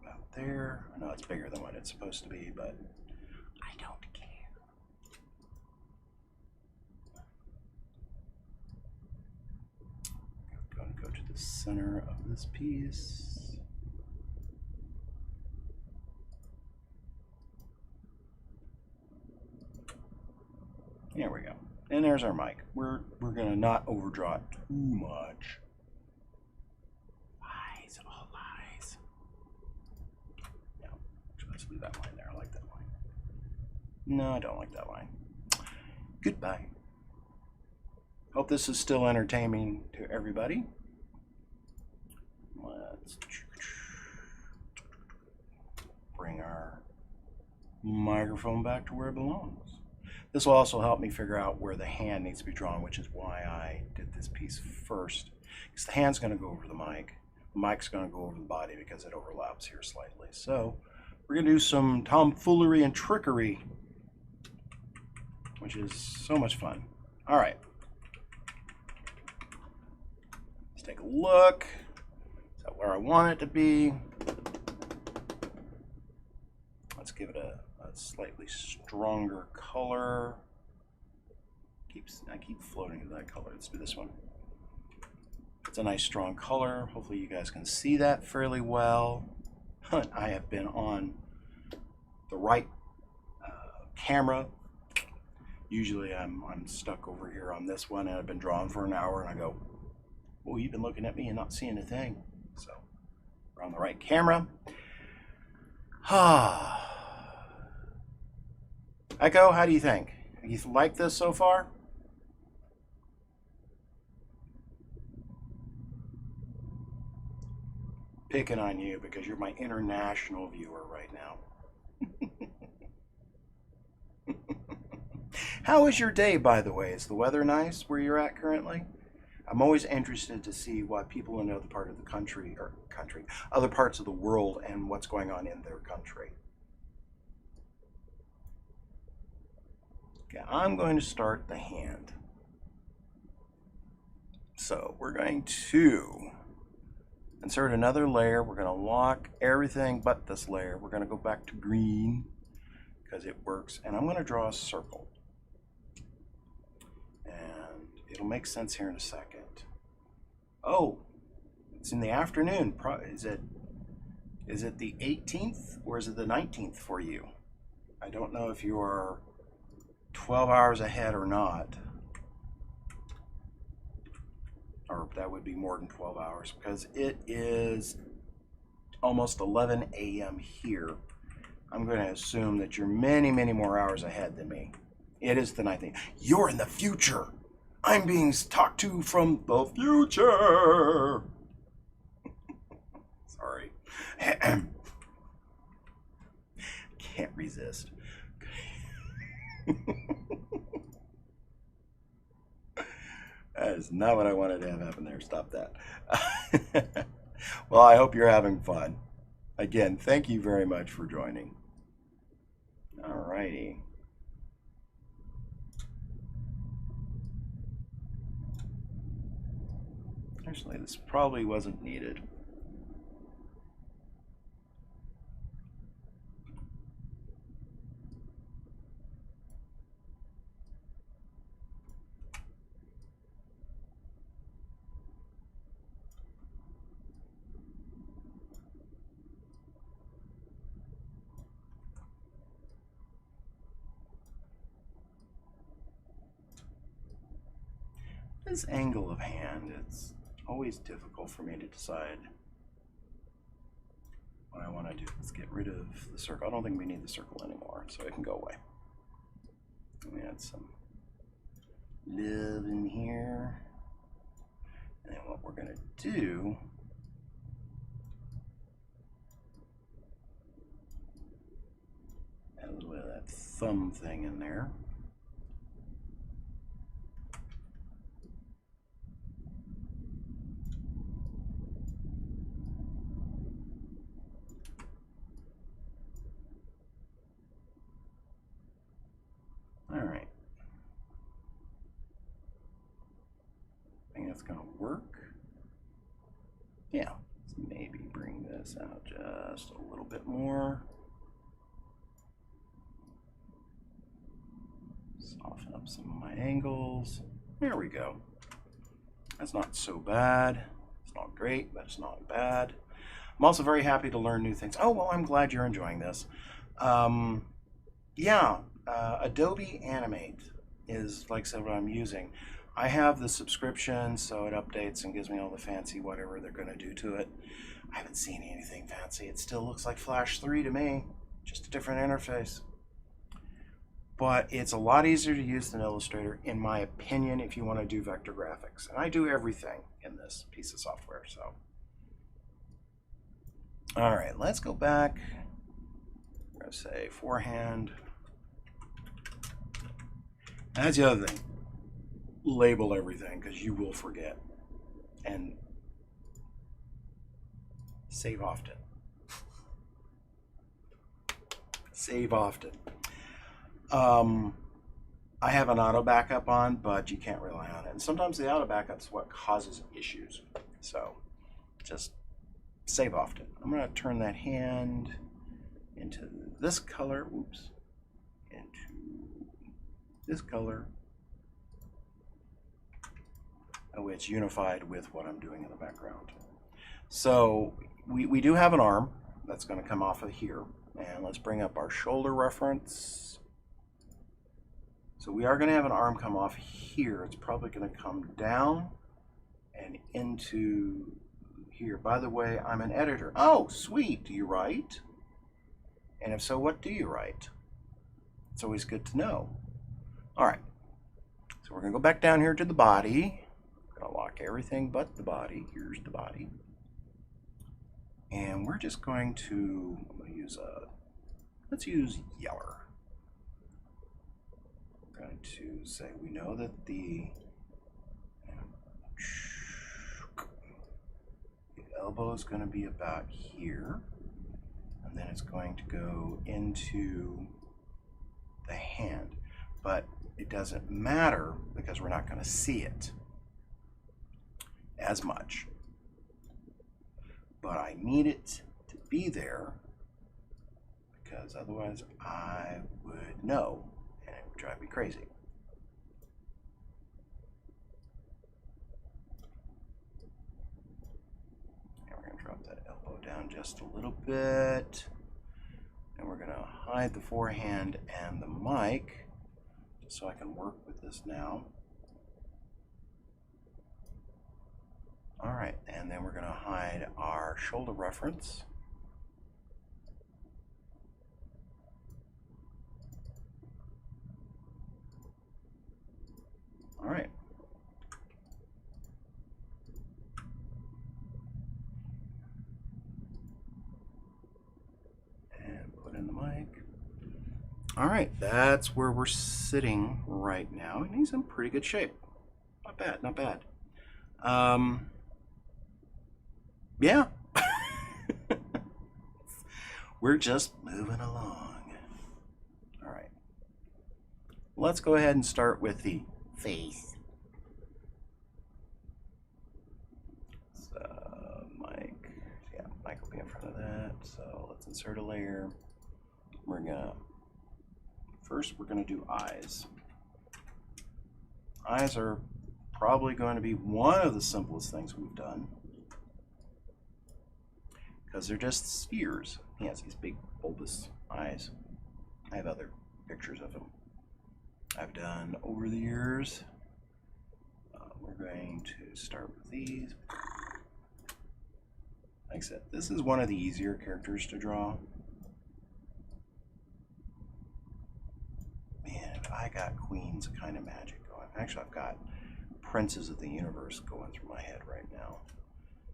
Speaker 1: about there. I know it's bigger than what it's supposed to be, but I don't care. I'm going to go to the center of this piece. There we go. And there's our mic. We're gonna not overdraw it too much. Lies, all lies. Yeah, let's leave that line there. I like that line. No, I don't like that line. Goodbye. Hope this is still entertaining to everybody. Let's bring our microphone back to where it belongs. This will also help me figure out where the hand needs to be drawn, which is why I did this piece first. Because the hand's going to go over the mic. The mic's going to go over the body because it overlaps here slightly. So we're going to do some tomfoolery and trickery, which is so much fun. All right. Let's take a look. Is that where I want it to be? Let's give it a slightly stronger color. I keep floating to that color. Let's do this one. It's a nice strong color. Hopefully you guys can see that fairly well. I have been on the right camera. Usually I'm stuck over here on this one, and I've been drawing for an hour, and I go, well, you've been looking at me and not seeing a thing. So we're on the right camera. Echo, how do you think? You like this so far? Picking on you because you're my international viewer right now. How is your day, by the way? Is the weather nice where you're at currently? I'm always interested to see what people in other part of the country, other parts of the world, and what's going on in their country. Okay, I'm going to start the hand. So we're going to insert another layer. We're going to lock everything but this layer. We're going to go back to green because it works. And I'm going to draw a circle. And it'll make sense here in a second. Oh, it's in the afternoon. Is it the 18th or is it the 19th for you? I don't know if you're 12 hours ahead or not. Or that would be more than 12 hours because it is almost 11 a.m. here. I'm going to assume that you're many, many more hours ahead than me. It is the 19th. You're in the future. I'm being talked to from the future. Sorry. Can't resist. That is not what I wanted to have happen there. Stop that. Well, I hope you're having fun. Again, thank you very much for joining. All righty. Actually, this probably wasn't needed. This angle of hand, it's always difficult for me to decide what I want to do. Let's get rid of the circle. I don't think we need the circle anymore, so it can go away. Let me add some love in here. And then what we're going to do add a little bit of that thumb thing in there. All right. I think that's going to work. Yeah, let's maybe bring this out just a little bit more. Soften up some of my angles. There we go. That's not so bad. It's not great, but it's not bad. I'm also very happy to learn new things. Oh, well, I'm glad you're enjoying this. Adobe Animate is, like I said, what I'm using. I have the subscription, so it updates and gives me all the fancy whatever they're going to do to it. I haven't seen anything fancy. It still looks like Flash 3 to me, just a different interface. But it's a lot easier to use than Illustrator, in my opinion, if you want to do vector graphics. And I do everything in this piece of software, so. All right, let's go back. We're going to say forehand. That's the other thing. Label everything because you will forget. And save often. Save often. I have an auto backup on, but you can't rely on it. And sometimes the auto backup is what causes issues. So just save often. I'm going to turn that hand into this color. Oops. Into this color. Oh, it's unified with what I'm doing in the background. So we do have an arm that's going to come off of here. And let's bring up our shoulder reference. So we are going to have an arm come off here. It's probably going to come down and into here. By the way, I'm an editor. Oh, sweet. Do you write? And if so, what do you write? It's always good to know. All right. So we're going to go back down here to the body. I'm going to lock everything but the body. Here's the body. And we're just going to, I'm going to use let's use yeller. We're going to say we know that the elbow is going to be about here, and then it's going to go into the hand. But it doesn't matter because we're not going to see it as much. But I need it to be there because otherwise I would know and it would drive me crazy. And we're going to drop that elbow down just a little bit. And we're going to hide the forehand and the mic just so I can work with this now. All right, and then we're going to hide our shoulder reference. All right. And put in the mic. All right, that's where we're sitting right now, and he's in pretty good shape. Not bad, not bad. Yeah. We're just moving along. All right. Let's go ahead and start with the face. So, Mike will be in front of that. So let's insert a layer. First we're gonna do eyes. Eyes are probably going to be one of the simplest things we've done because they're just spheres. He has these big bulbous eyes. I have other pictures of him I've done over the years. We're going to start with these. Like I said, this is one of the easier characters to draw. Man, if I got Queen's kind of magic going. Actually, I've got Princes of the Universe going through my head right now.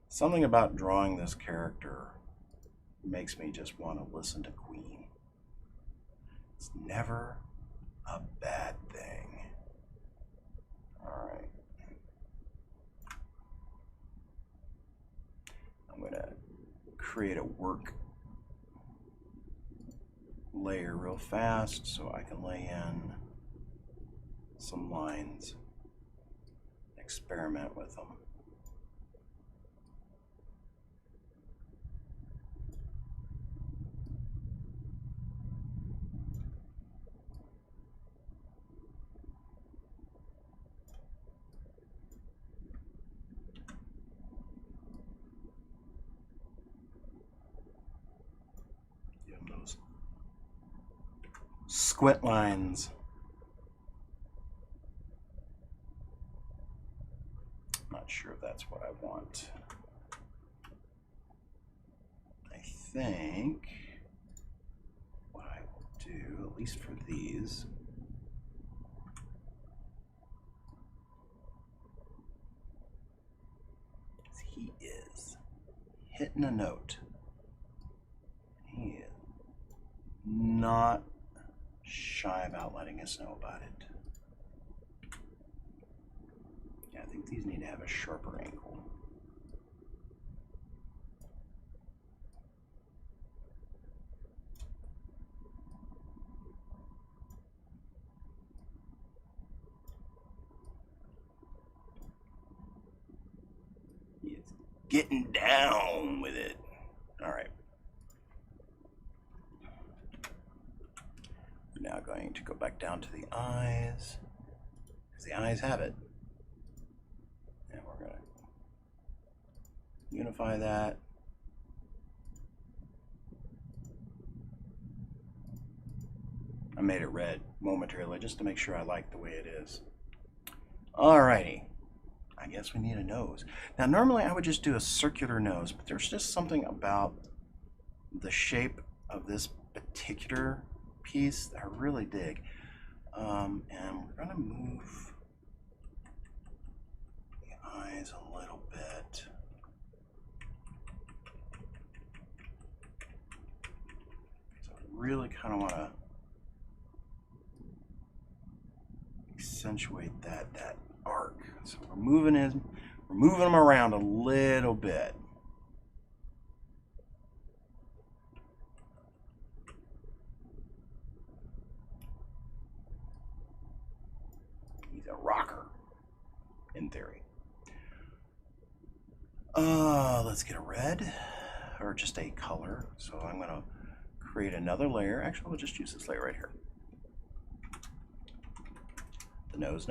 Speaker 1: Something about drawing this character makes me just want to listen to Queen. It's never a bad thing. All right. I'm going to create a work layer real fast so I can lay in some lines, experiment with them. Give them those squint lines. Not sure if that's what I want. I think what I will do, at least for these, is he is hitting a note. He is not shy about letting us know about it. Yeah, I think these need to have a sharper angle. It's getting down with it. All right. We're now going to go back down to the eyes, because the eyes have it. And we're going to unify that. I made it red momentarily just to make sure I like the way it is. Alrighty. I guess we need a nose. Now normally I would just do a circular nose, but there's just something about the shape of this particular piece that I really dig. And we're going to move the eyes a little bit. So I really kind of want to accentuate that arc. So we're moving them around a little bit. He's a rocker, in theory. Let's get a red, or just a color. So I'm going to create another layer. Actually, we'll just use this layer right here. The nose.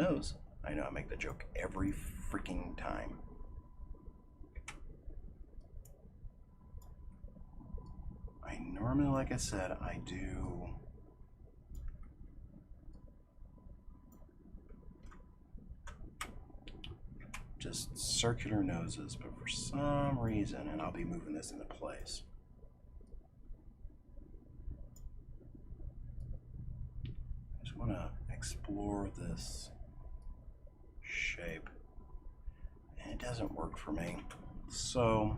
Speaker 1: I know I make the joke every freaking time. I normally, like I said, I do just circular noses, but for some reason, and I'll be moving this into place, I just want to explore this shape, and it doesn't work for me. So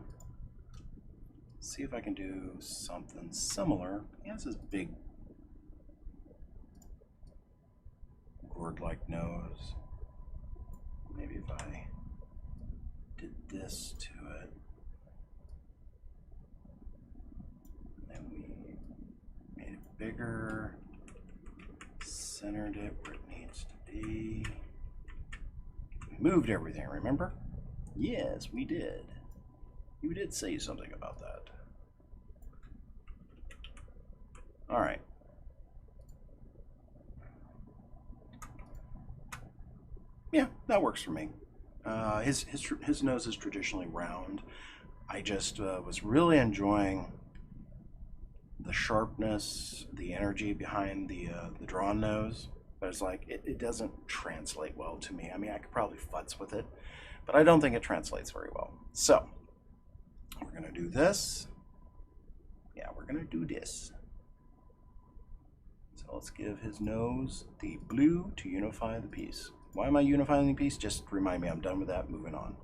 Speaker 1: let's see if I can do something similar. He has this big gourd-like nose. Maybe if I did this to it, and then we made it bigger, centered it where it needs to be. We moved everything, remember? Yes, we did. You did say something about that. All right. Yeah, that works for me. His nose is traditionally round. I just was really enjoying the sharpness, the energy behind the drawn nose, but it's like it doesn't translate well to me. I mean, I could probably futz with it, but I don't think it translates very well. So we're gonna do this. Yeah, we're gonna do this. So let's give his nose the blue to unify the piece. Why am I unifying the piece? Just remind me I'm done with that, moving on.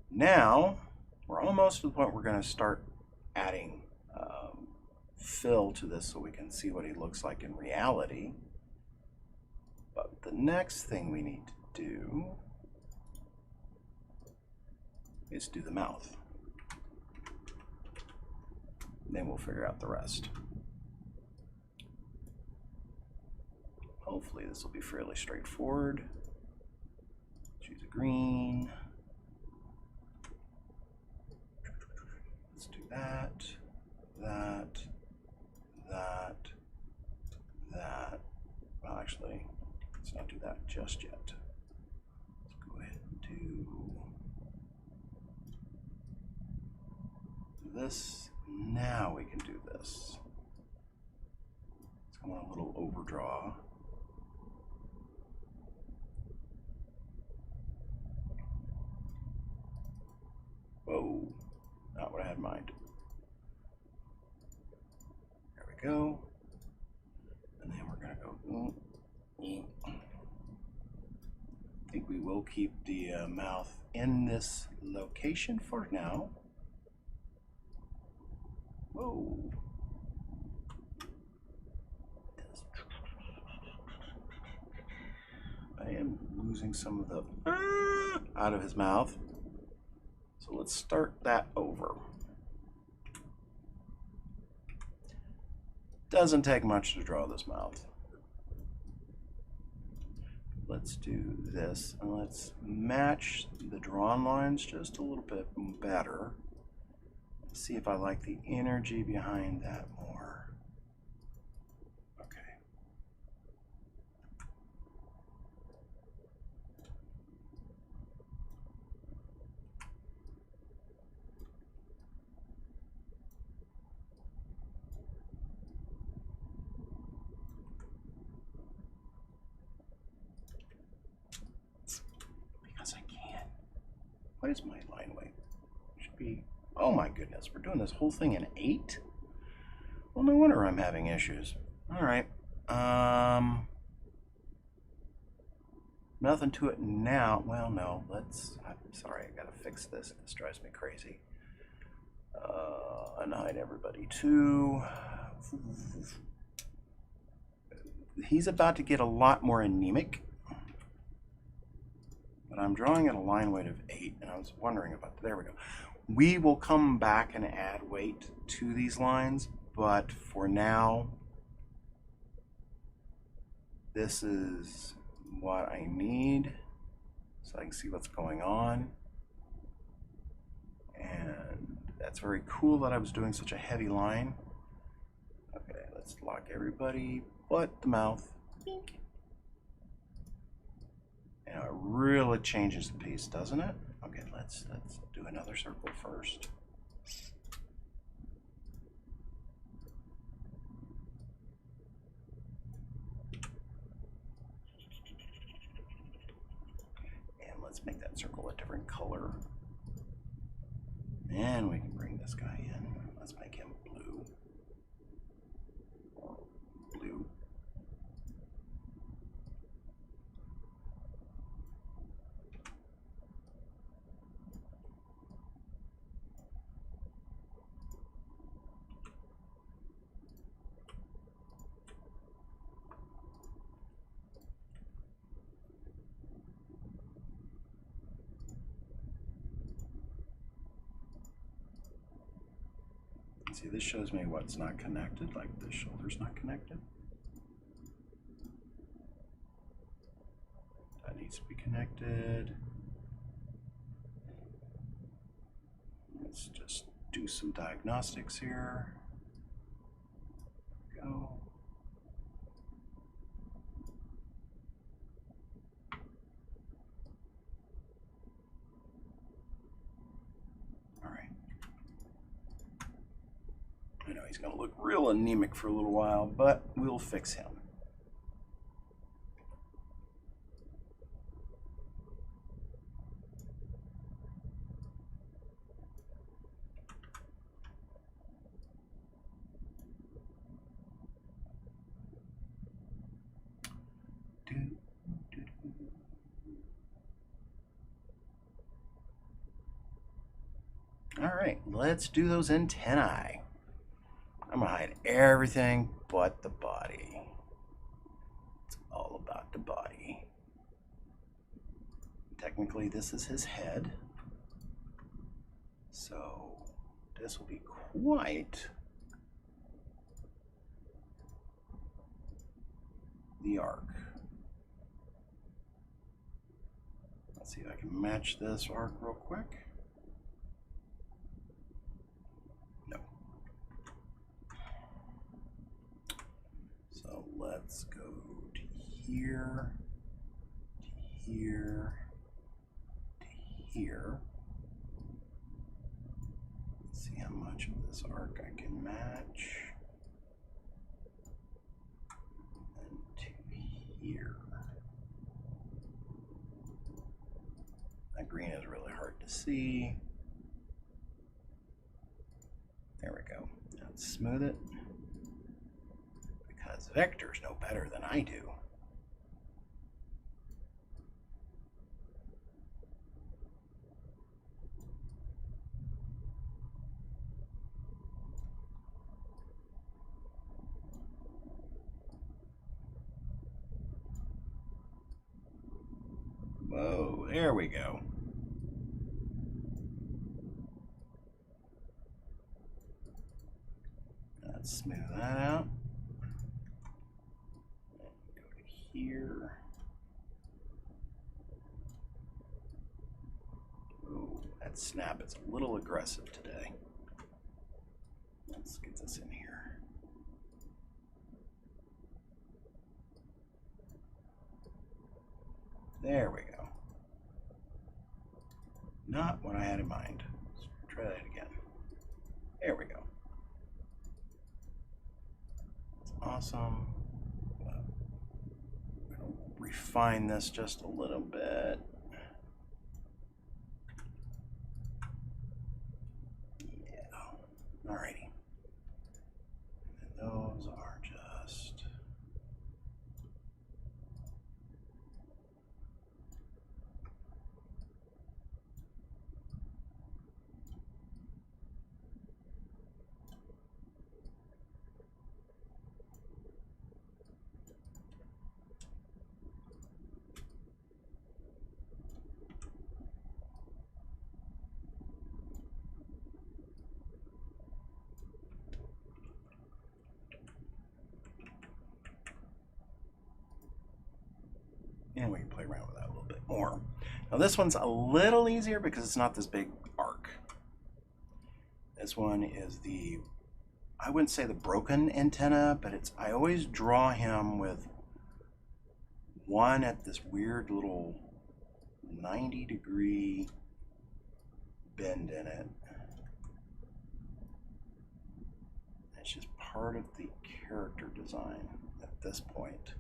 Speaker 1: Now, we're almost to the point we're going to start adding fill to this so we can see what he looks like in reality. But the next thing we need to do is do the mouth. Then we'll figure out the rest. Hopefully this will be fairly straightforward. Choose a green. Let's do that, that. Well, actually, let's not do that just yet. Let's go ahead and do this. Now we can do this. Let's go on a little overdraw. Whoa, not what I had in mind. There we go. And then we're going to go. I think we will keep the mouth in this location for now. Whoa. I am losing some of the out of his mouth. So let's start that over. Doesn't take much to draw this mouth. Let's do this, and let's match the drawn lines just a little bit better. See if I like the energy behind that more. Okay. Because I can. What is my line weight? Should be, oh my goodness, we're doing this whole thing in 8? Well, no wonder I'm having issues. All right. Nothing to it now. Well, no, I'm sorry, I gotta fix this. This drives me crazy. Unhide everybody too. He's about to get a lot more anemic. But I'm drawing at a line weight of 8, and I was wondering about, there we go. We will come back and add weight to these lines, but for now, this is what I need so I can see what's going on. And that's very cool that I was doing such a heavy line. Okay, let's lock everybody but the mouth. And it really changes the piece, doesn't it? Okay, let's do another circle first. And let's make that circle a different color. And we can bring this guy in. Let's make him blue. Blue. See, this shows me what's not connected, like the shoulder's not connected. That needs to be connected. Let's just do some diagnostics here. Go. All right. I know he's going to look real anemic for a little while, but we'll fix him. All right, let's do those antennae. I'm gonna hide everything but the body. It's all about the body. Technically, this is his head. So this will be quite the arc. Let's see if I can match this arc real quick. No. So let's go to here, to here, to here. Let's see how much of this arc I can match. And to here. That green is really hard to see. There we go. Now let's smooth it. Because vectors know better than I do. There we go. Let's smooth that out. Go to here. Ooh, that snap is a little aggressive today. Let's get this in here. There we go. Not what I had in mind. Let's try that again. There we go. That's awesome. I'm going to refine this just a little bit. Yeah. Alrighty. And those are just... And we can play around with that a little bit more. Now this one's a little easier because it's not this big arc. This one is the, I wouldn't say the broken antenna, but it's, I always draw him with one at this weird little 90-degree bend in it. It's just part of the character design at this point.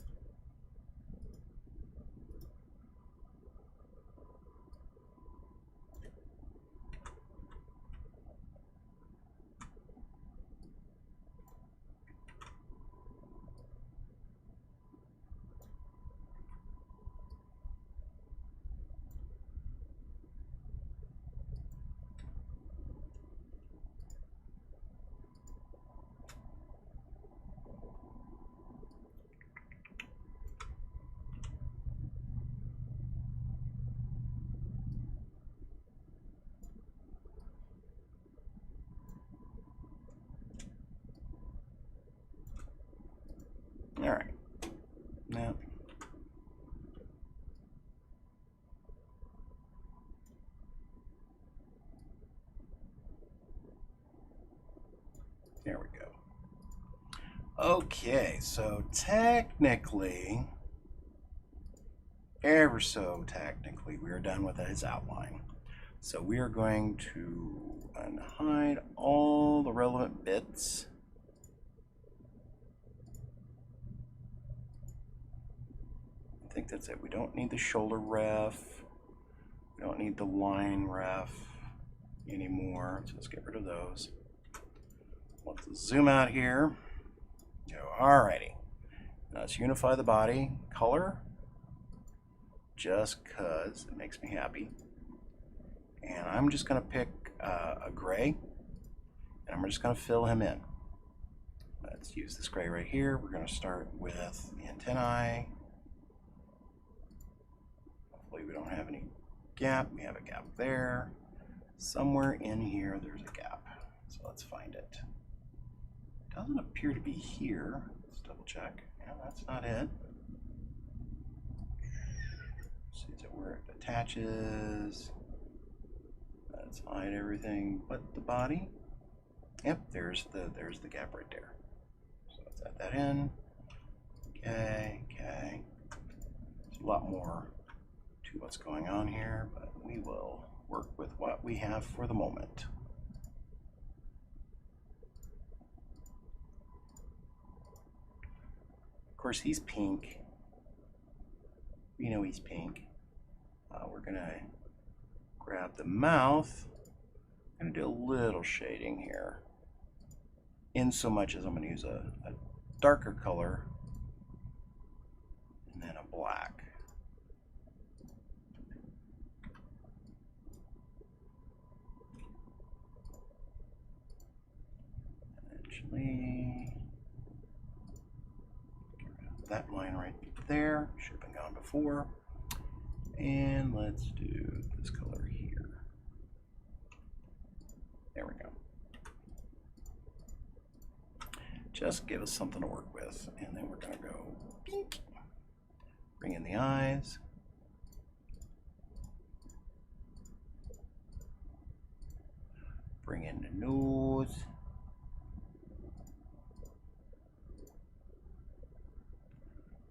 Speaker 1: All right. Now, there we go. Okay, so technically, ever so technically, we are done with his outline. So we are going to unhide all the relevant bits. I think that's it. We don't need the shoulder ref. We don't need the line ref anymore. So let's get rid of those. Let's zoom out here. Go, alrighty. Now let's unify the body color, just cause it makes me happy. And I'm just gonna pick a gray, and I'm just gonna fill him in. Let's use this gray right here. We're gonna start with the antennae. Hopefully we don't have any gap. We have a gap there. Somewhere in here there's a gap. So let's find it. Doesn't appear to be here. Let's double check. Yeah, that's not it. See, is it where it attaches? Let's hide everything but the body. Yep, there's the gap right there. So let's add that in. Okay. There's a lot more to what's going on here, but we will work with what we have for the moment. Of course, he's pink. We know he's pink. We're gonna grab the mouth. I'm gonna do a little shading here, in so much as I'm gonna use a darker color and then a black. Actually, that line right there should have been gone before. And let's do this color here. There we go. Just give us something to work with. And then we're going to go pink. Bring in the eyes. Bring in the nose.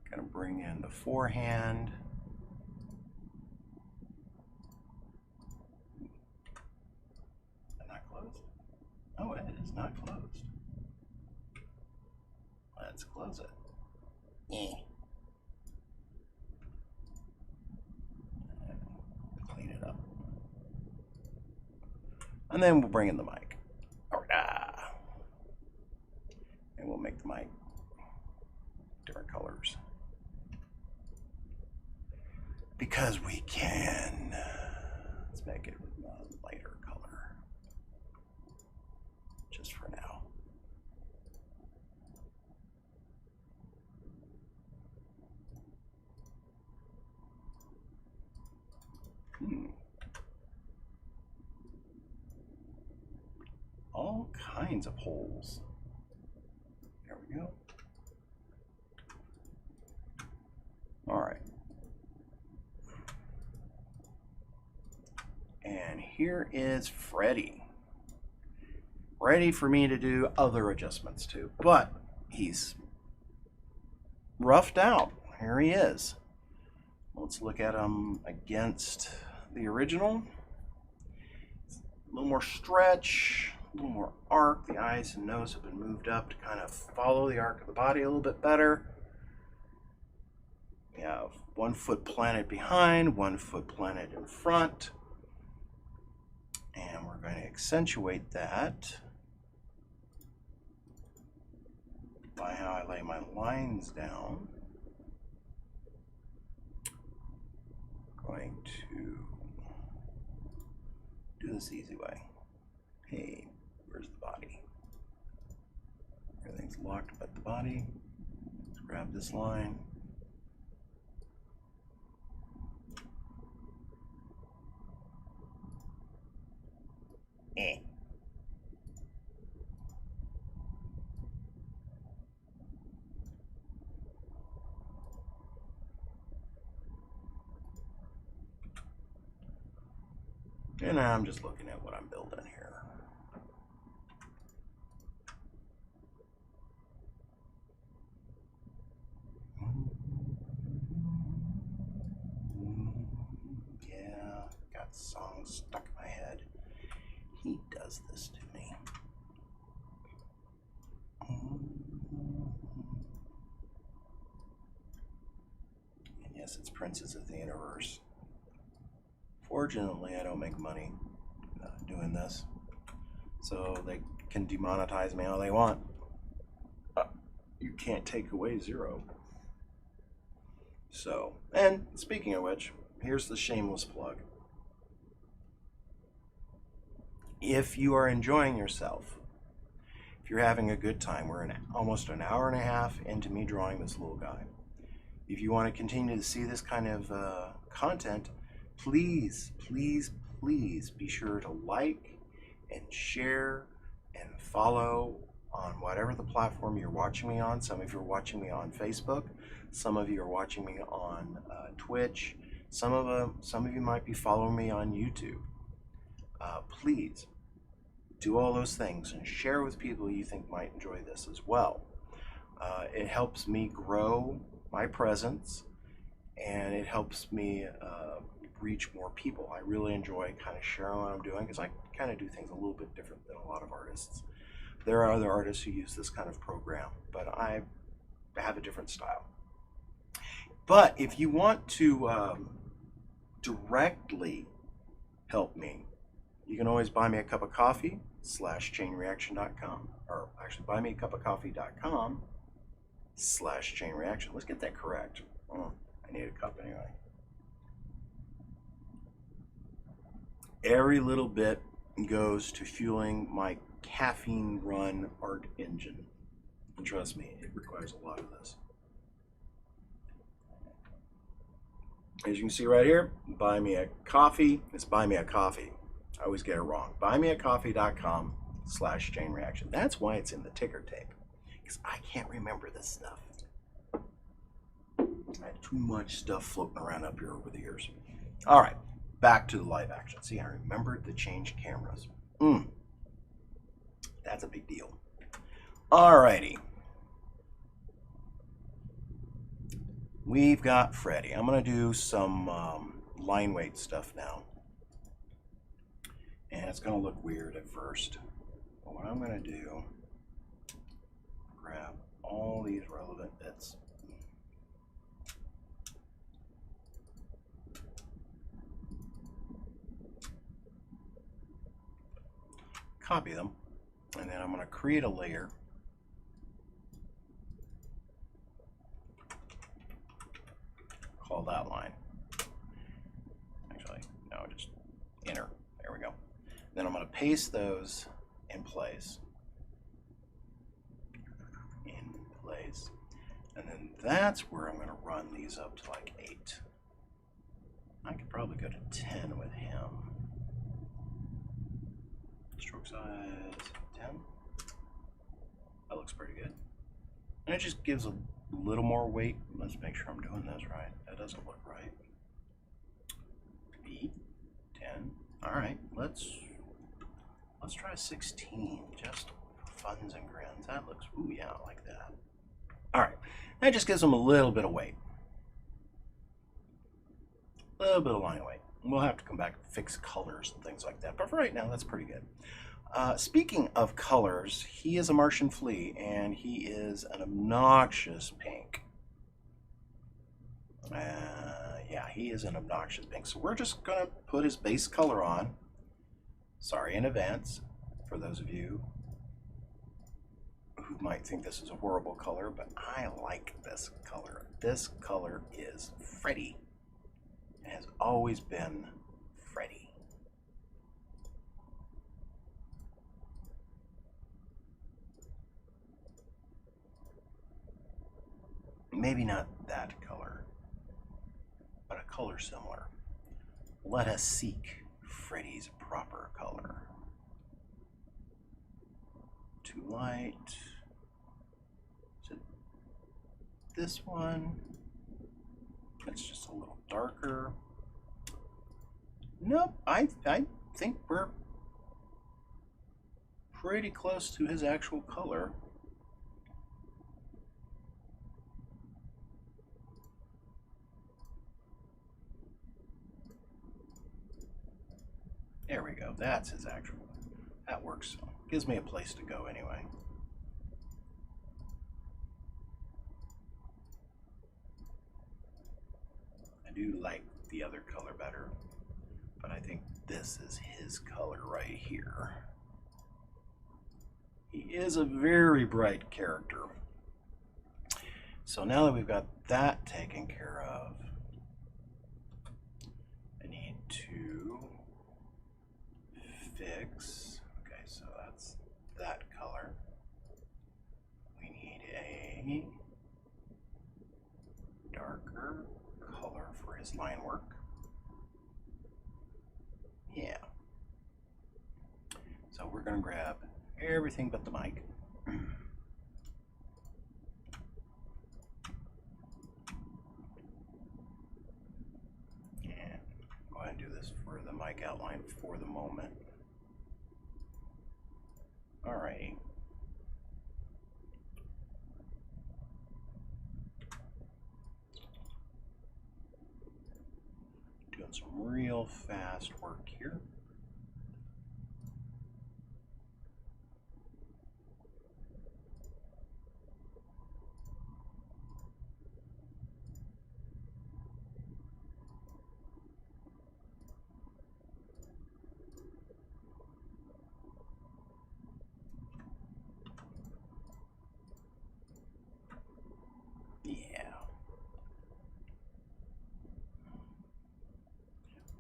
Speaker 1: Gonna bring in the forehand. Is that not closed? Oh, it is not closed. Let's close it. Clean it up. And then we'll bring in the mic. And we'll make the mic different colors. Because we can. Let's make it a lighter color. Just for now. All kinds of holes. There we go. All right. And here is Freddy. Ready for me to do other adjustments too, but he's roughed out. Here he is. Let's look at him against the original. A little more stretch, a little more arc. The eyes and nose have been moved up to kind of follow the arc of the body a little bit better. We have 1 foot planted behind, 1 foot planted in front. And we're going to accentuate that by how I lay my lines down. Going to do this the easy way. Hey, where's the body? Everything's locked but the body. Let's grab this line. And now I'm just looking at what I'm building here. Yeah, got songs stuck in my head. He does this to me. And yes, it's Princes of the Universe. Fortunately, I don't make money doing this, so they can demonetize me all they want. You can't take away 0. So, and speaking of which, here's the shameless plug. If you are enjoying yourself, if you're having a good time, we're almost an hour and a half into me drawing this little guy. If you want to continue to see this kind of content, please, please, please be sure to like and share and follow on whatever the platform you're watching me on. Some of you are watching me on Facebook. Some of you are watching me on Twitch. Some of you might be following me on YouTube. Please do all those things and share with people you think might enjoy this as well. It helps me grow my presence, and it helps me reach more people. I really enjoy kind of sharing what I'm doing because I kind of do things a little bit different than a lot of artists. There are other artists who use this kind of program, but I have a different style. But if you want to directly help me, you can always buy me a cup of coffee /chainreaction.com, or actually buymeacupofcoffee.com/chainreaction. Let's get that correct. Oh, I need a cup anyway. Every little bit goes to fueling my caffeine run art engine. And trust me, it requires a lot of this. As you can see right here, buy me a coffee. It's buy me a coffee. I always get it wrong. buymeacoffee.com/chain reaction. That's why it's in the ticker tape, because I can't remember this stuff. I had too much stuff floating around up here over the years. All right, back to the live action. See, I remembered to change cameras. That's a big deal. All righty. We've got Freddy. I'm going to do some line weight stuff now. And it's going to look weird at first. But what I'm going to do, grab all these relevant bits. Copy them. And then I'm going to create a layer. Call that line. Actually, no, just enter. There we go. Then I'm going to paste those in place. And then that's where I'm going to run these up to like 8. I could probably go to 10 with him. Stroke size 10. That looks pretty good. And it just gives a little more weight. Let's make sure I'm doing this right. That doesn't look right. B 10. All right, let's try 16. Just for funs and grins. That looks, ooh yeah, I like that. All right, that just gives them a little bit of weight. A little bit of line weight. We'll have to come back and fix colors and things like that. But for right now, that's pretty good. Speaking of colors, he is a Martian flea, and he is an obnoxious pink. Yeah, he is an obnoxious pink. So we're just going to put his base color on. Sorry in advance for those of you who might think this is a horrible color, but I like this color. This color is Freddy. It has always been Freddy. Maybe not that color, but a color similar. Let us seek Freddy's proper color. Too light. Is it this one? It's just a little darker. Nope, I think we're pretty close to his actual color. There we go. That's his actual. That works. Gives me a place to go anyway. I do like the other color better, but I think this is his color right here. He is a very bright character. So now that we've got that taken care of, I need to fix, okay, so that's that color. We need a darker color for his line work. Yeah. So we're going to grab everything but the mic. And go ahead and do this for the mic outline for the moment. Alrighty. Doing some real fast work here.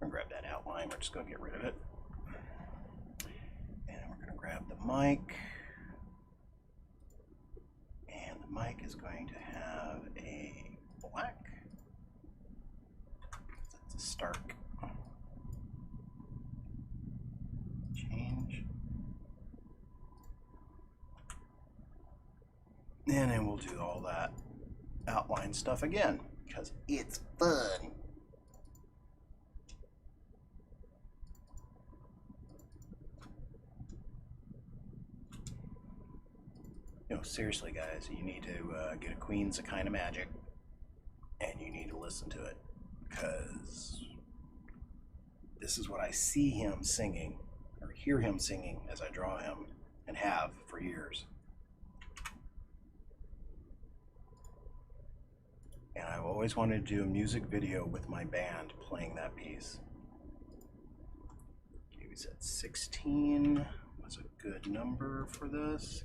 Speaker 1: Grab that outline. We're just going to get rid of it. And we're going to grab the mic. And the mic is going to have a black to Stark. Change. And then we'll do all that outline stuff again, because it's fun. You know, seriously, guys, you need to get a Queen's a Kind of Magic, and you need to listen to it, because this is what I see him singing, or hear him singing as I draw him, and have for years. And I've always wanted to do a music video with my band playing that piece. He was at 16 was a good number for this.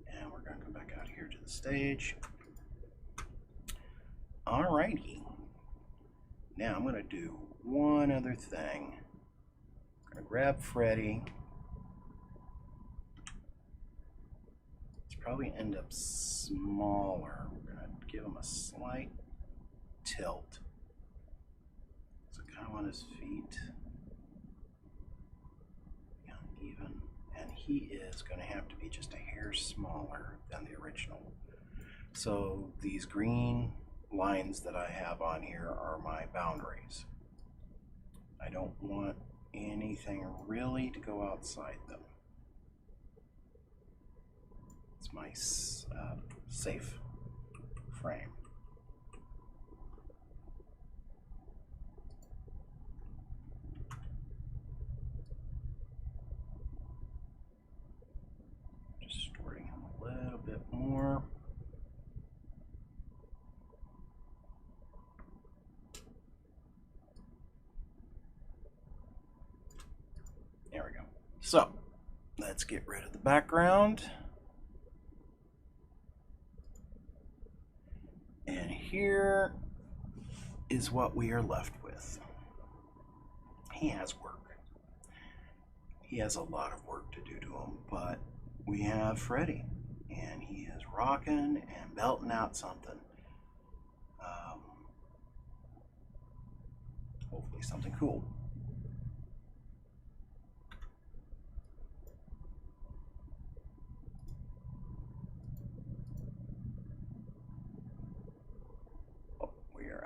Speaker 1: And we're going to come back out here to the stage. Alrighty. Now I'm going to do one other thing. I'm going to grab Freddy. It's probably end up smaller. We're going to give him a slight tilt. So kind of on his feet. Uneven. And he is going to have to be just a hair smaller than the original. So these green lines that I have on here are my boundaries. I don't want anything really to go outside them. It's my safe frame. Distorting him a little bit more. There we go. So, let's get rid of the background. And here is what we are left with. He has work. He has a lot of work to do to him, but we have Freddy, and he is rocking and belting out something. Hopefully something cool.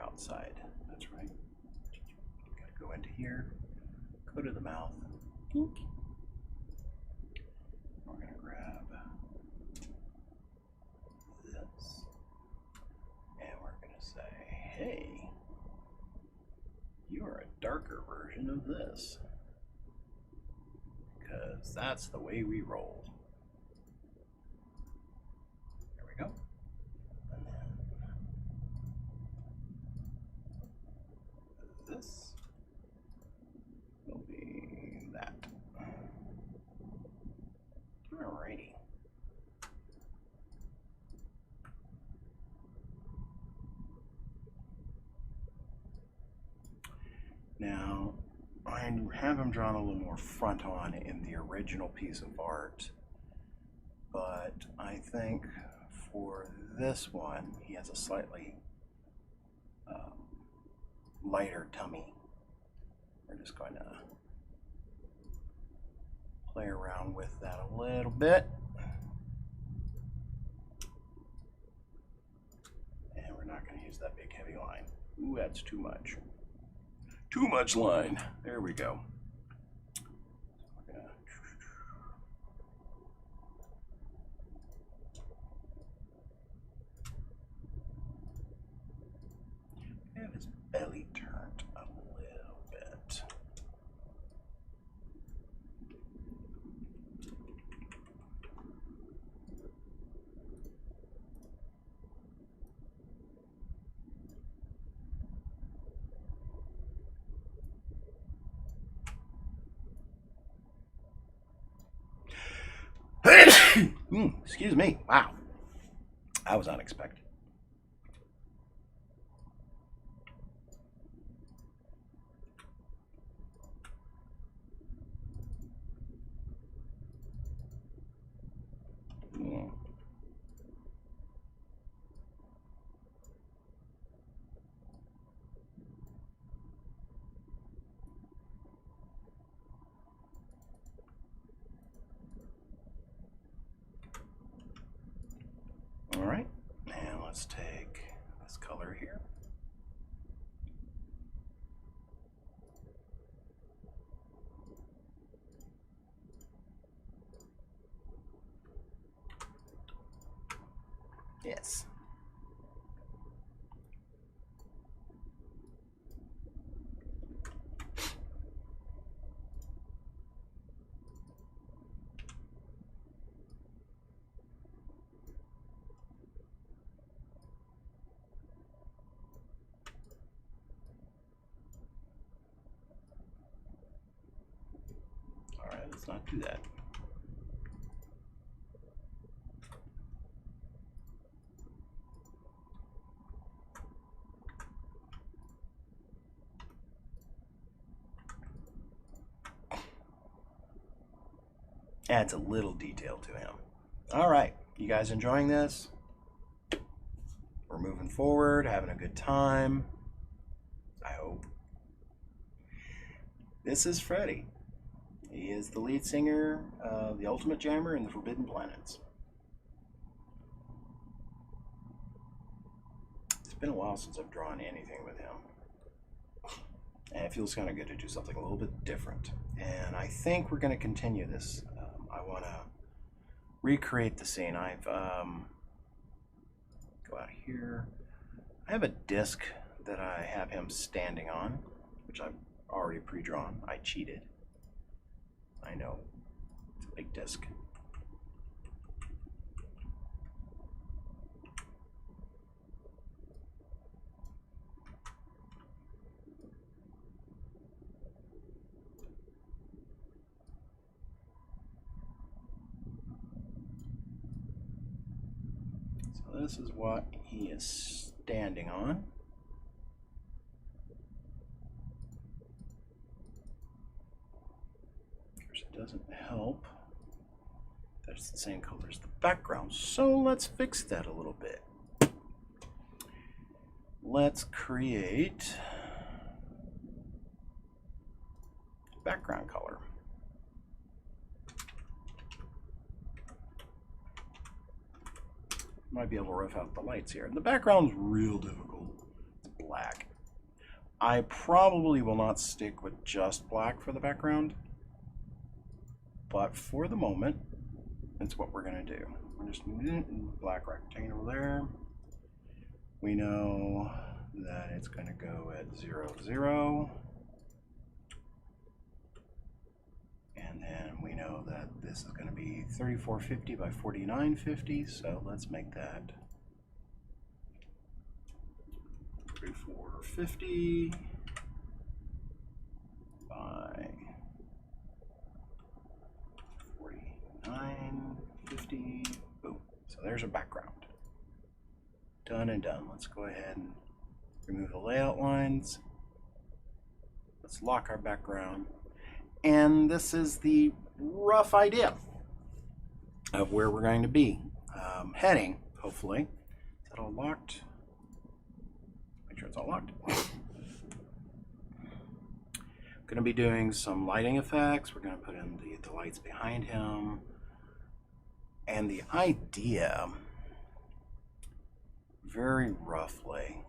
Speaker 1: Outside. That's right. Gotta go into here, go to the mouth. We're gonna grab this, and we're gonna say, hey, you are a darker version of this, because that's the way we roll. There we go. This will be that. Alrighty. Now, I have him drawn a little more front on in the original piece of art, but I think for this one, he has a slightly lighter tummy. We're just going to play around with that a little bit. And we're not going to use that big heavy line. Ooh, that's too much. Too much line. There we go. We're gonna have his belly turned a little bit. Excuse me. Wow. That was unexpected. let's take this color here. Yes. All right, let's not do that. Adds a little detail to him. All right, you guys enjoying this? We're moving forward, having a good time. I hope. This is Freddy. He is the lead singer of the Ultimate Jammer and the Forbidden Planets. It's been a while since I've drawn anything with him. And it feels kind of good to do something a little bit different. And I think we're going to continue this. I want to recreate the scene. I've go out here. I have a disc that I have him standing on, which I've already pre-drawn. I cheated. I know. It's a big disc. So this is what he is standing on. It doesn't help that it's the same color as the background, so let's fix that a little bit. Let's create background color. Might be able to rough out the lights here. The background's real difficult. It's black. I probably will not stick with just black for the background. But for the moment, that's what we're going to do. We're just black rectangle there. We know that it's going to go at 0, 0. And then we know that this is going to be 3450 by 4950. So let's make that 3450 by 4950. Boom. So there's a background. Done and done. Let's go ahead and remove the layout lines. Let's lock our background. And this is the rough idea of where we're going to be heading, hopefully. Is that all locked? Make sure it's all locked. Going to be doing some lighting effects. We're going to put in the lights behind him. And the idea, very roughly,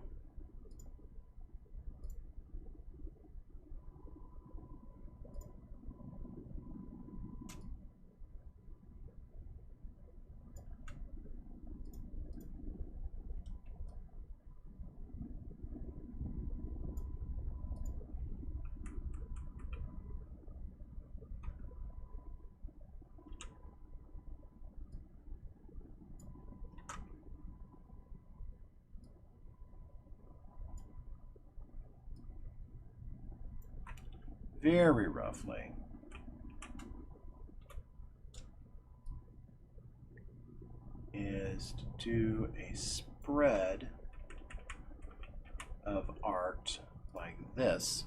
Speaker 1: is to do a spread of art like this,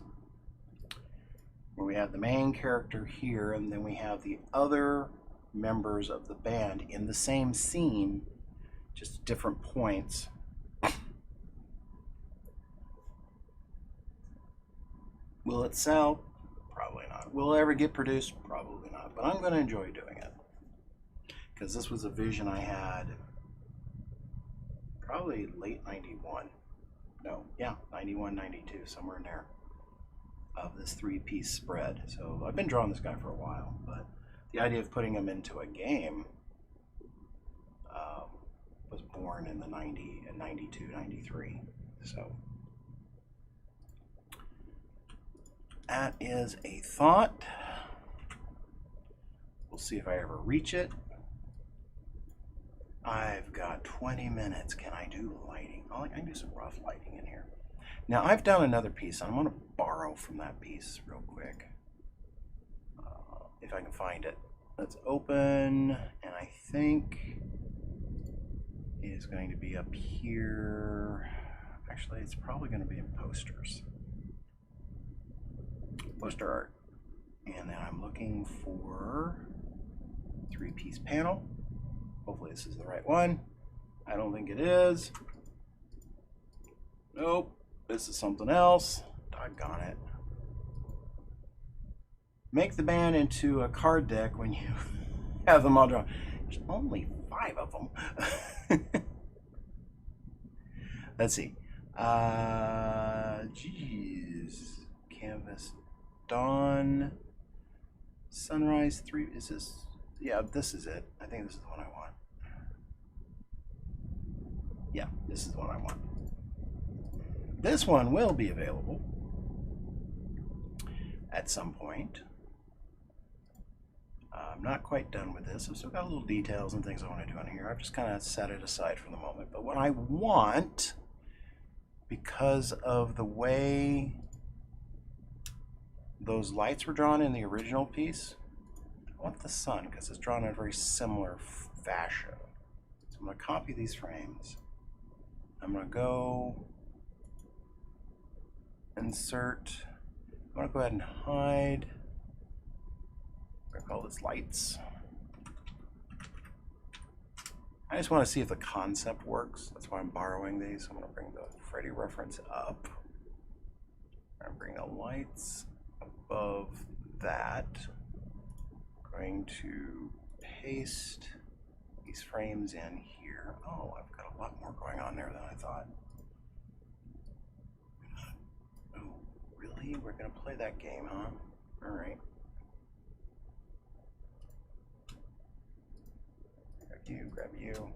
Speaker 1: where we have the main character here and then we have the other members of the band in the same scene, just different points. Will it sell? Probably not. Will it ever get produced? Probably not. But I'm going to enjoy doing it, because this was a vision I had probably late 91. No, yeah, 91, 92, somewhere in there, of this 3-piece spread. So I've been drawing this guy for a while, but the idea of putting him into a game was born in the 90 and 92, 93. So that is a thought. We'll see if I ever reach it. I've got 20 minutes. Can I do lighting? Oh, I can do some rough lighting in here. Now, I've done another piece. I'm going to borrow from that piece real quick. If I can find it. Let's open, and I think it is going to be up here. Actually, it's probably going to be in posters. Poster art. And then I'm looking for 3-piece panel. Hopefully this is the right one. I don't think it is. Nope. This is something else. Doggone it. Make the band into a card deck when you have them all drawn. There's only 5 of them. Let's see. Geez. Canvas. Dawn. Sunrise 3. Is this? Yeah, this is it. I think this is the one I want. Yeah, this is the one I want. This one will be available at some point. I'm not quite done with this. I've still got little details and things I want to do on here. I've just kind of set it aside for the moment. But what I want, because of the way those lights were drawn in the original piece, I want the sun because it's drawn in a very similar fashion. So I'm going to copy these frames. I'm going to go insert. I'm going to go ahead and hide. I'm going to call this lights. I just want to see if the concept works. That's why I'm borrowing these. I'm going to bring the Freddy reference up. I'm going to bring the lights above that. I'm going to paste these frames in here. Oh, I've got a lot more going on there than I thought. Oh, really? We're going to play that game, huh? All right. Grab you.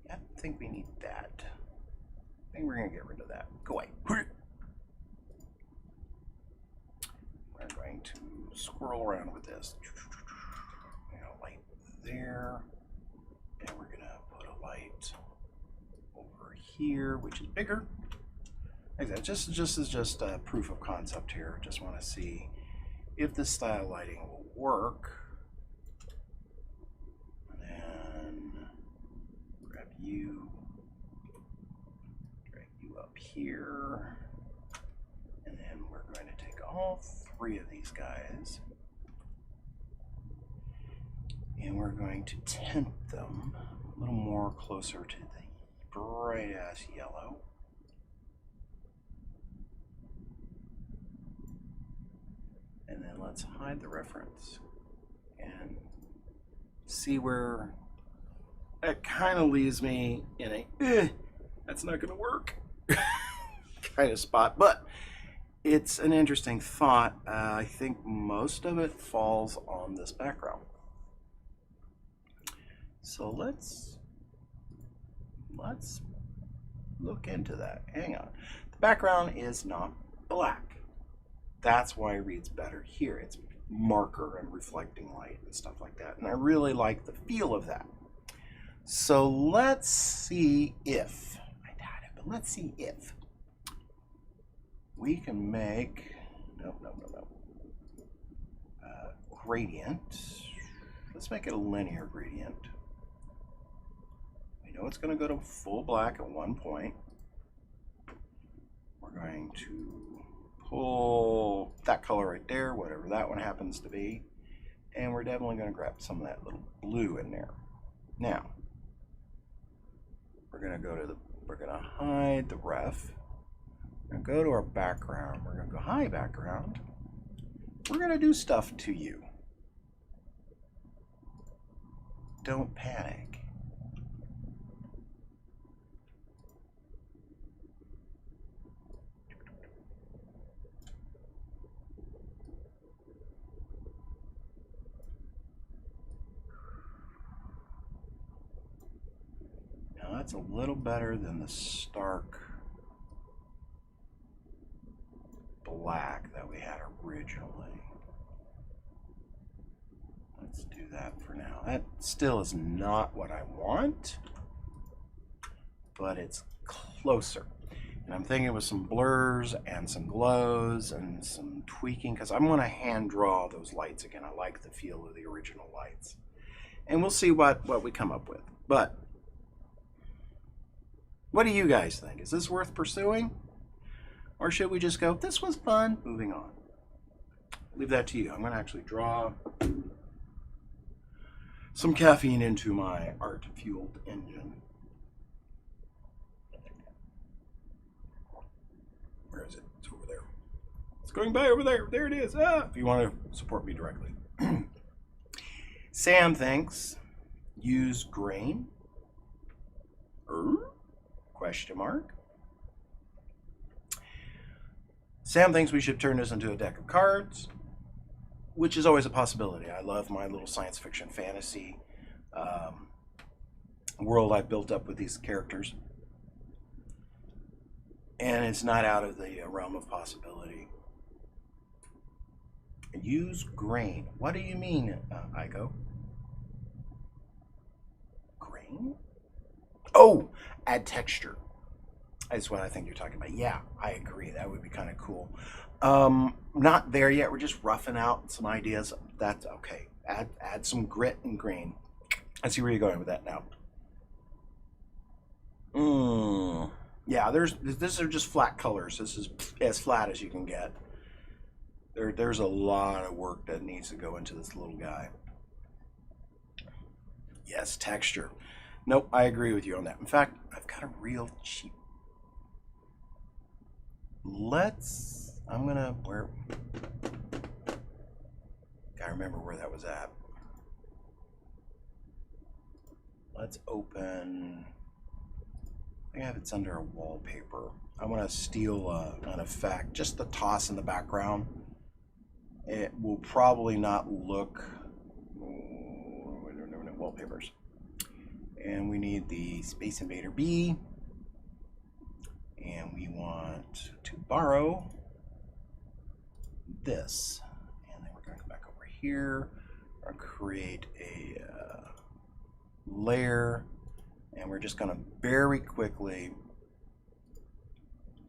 Speaker 1: I don't think we need that. I think we're going to get rid of that. Go away. We're going to swirl around with this. Light there. And we're going to put a light over here, which is bigger. Exactly. This is just a proof of concept here. Just want to see if this style lighting will work. You drag you up here, and then we're going to take all 3 of these guys and we're going to tint them a little more closer to the bright ass yellow. And then let's hide the reference and see where that kind of leaves me in a that's not going to work kind of spot, but it's an interesting thought. I think most of it falls on this background. So let's look into that. Hang on. The background is not black. That's why it reads better here. It's marker and reflecting light and stuff like that. And I really like the feel of that. So let's see if, I doubt it, but let's see if we can make, gradient. Let's make it a linear gradient. We know it's going to go to full black at one point. We're going to pull that color right there, whatever that one happens to be, and we're definitely going to grab some of that little blue in there. Now, we're going to hide the ref. We're going to go to our background. We're going to go hi background. We're going to do stuff to you. Don't panic. That's a little better than the stark black that we had originally. Let's do that for now. That still is not what I want, but it's closer. And I'm thinking with some blurs and some glows and some tweaking, because I'm going to hand draw those lights again. I like the feel of the original lights. And we'll see what we come up with. But what do you guys think? Is this worth pursuing? Or should we just go, this was fun, moving on? Leave that to you. I'm going to actually draw some caffeine into my art-fueled engine. Where is it? It's over there. It's going by over there. There it is. Ah, if you want to support me directly. Sam thinks, use grain? Question mark. Sam thinks we should turn this into a deck of cards, which is always a possibility. I love my little science fiction fantasy world I've built up with these characters. And it's not out of the realm of possibility. Use grain. What do you mean, Igo? Grain? Oh, add texture. That's what I think you're talking about. Yeah, I agree. That would be kind of cool. Not there yet. We're just roughing out some ideas. That's okay. Add some grit and grain. I see where you're going with that now. Yeah, these are just flat colors. This is as flat as you can get. There's a lot of work that needs to go into this little guy. Yes, texture. Nope, I agree with you on that. In fact, I've got a real cheap. I'm gonna, gotta remember where that was at. Let's open, I have it's under a wallpaper. I want to steal an effect, just the toss in the background. It will probably not look, wallpapers. And we need the Space Invader B. And we want to borrow this. And then we're going to come back over here. We're going to create a layer. And we're just going to very quickly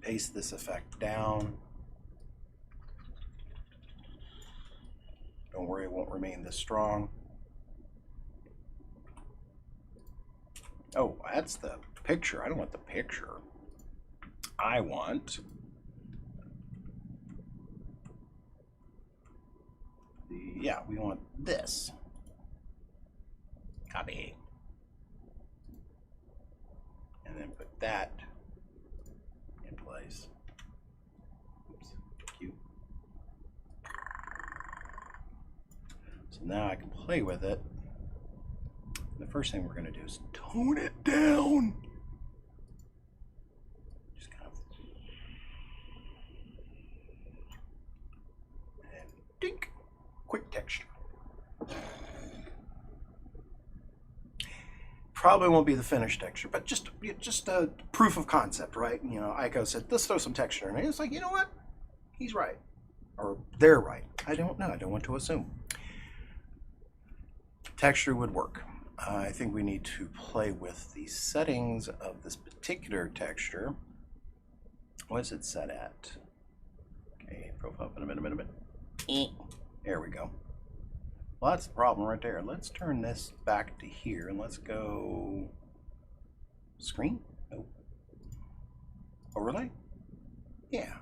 Speaker 1: paste this effect down. Don't worry, it won't remain this strong. Oh, that's the picture. I don't want the picture. I want we want this. Copy. And then put that in place. Oops, cute. So now I can play with it. The first thing we're going to do is tone it down. Just kind of. And dink. Quick texture. Probably won't be the finished texture, but just a proof of concept, right? You know, Aiko said, let's throw some texture in it. It's like, you know what? He's right. Or they're right. I don't know. I don't want to assume. Texture would work. I think we need to play with the settings of this particular texture. What is it set at? Okay, profile, there we go. Well, that's the problem right there. Let's turn this back to here and let's go screen. Nope. Overlay. Yeah,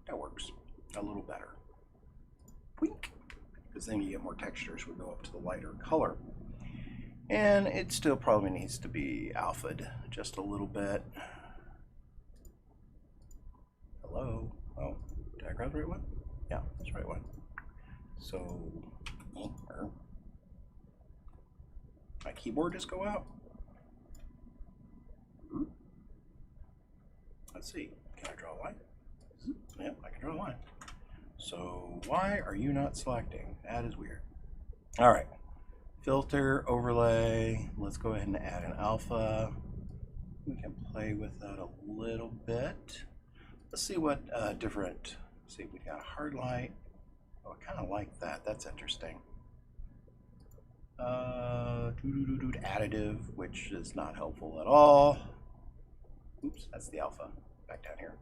Speaker 1: that works a little better. Wink. Because then you get more textures. We go up to the lighter color. And it still probably needs to be alpha'd just a little bit. Hello? Oh, did I grab the right one? Yeah, that's the right one. So, my keyboard just go out? Let's see, can I draw a line? Yep, I can draw a line. So, why are you not selecting? That is weird. All right. Filter, overlay, let's go ahead and add an alpha. We can play with that a little bit. Let's see what different, see, we got a hard light. Oh, I kind of like that. That's interesting. Additive, which is not helpful at all. Oops, that's the alpha. Back down here.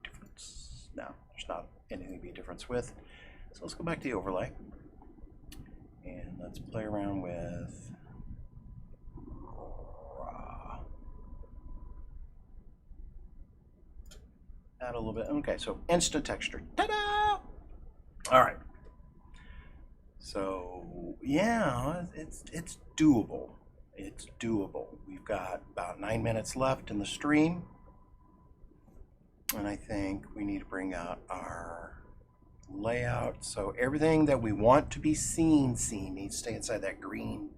Speaker 1: Difference. No, there's not anything to be a difference with. So let's go back to the overlay. And let's play around with that a little bit. Okay, so instant texture. Ta-da! All right. So yeah, it's doable. It's doable. We've got about 9 minutes left in the stream, and I think we need to bring out our layout. So everything that we want to be seen needs to stay inside that green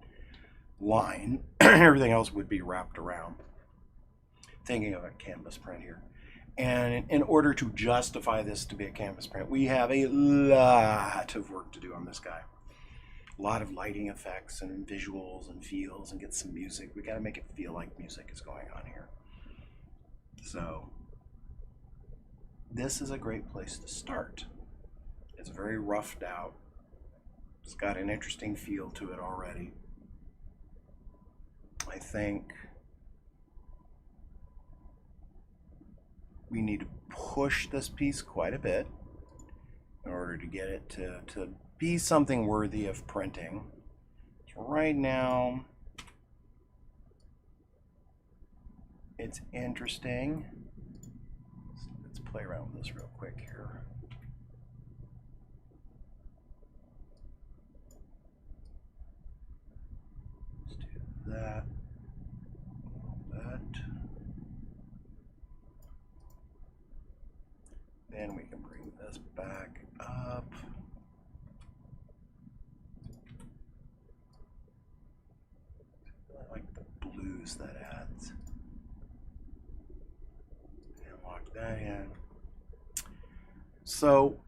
Speaker 1: line. Everything else would be wrapped around. Thinking of a canvas print here. And in order to justify this to be a canvas print, we have a lot of work to do on this guy. A lot of lighting effects and visuals and feels, and get some music. We got to make it feel like music is going on here. So this is a great place to start. It's very roughed out. It's got an interesting feel to it already. I think we need to push this piece quite a bit in order to get it to be something worthy of printing. So right now, it's interesting. Let's play around with this real quick here. Let's do that. Then we can bring this back up. I like the blues that adds. And lock that in. So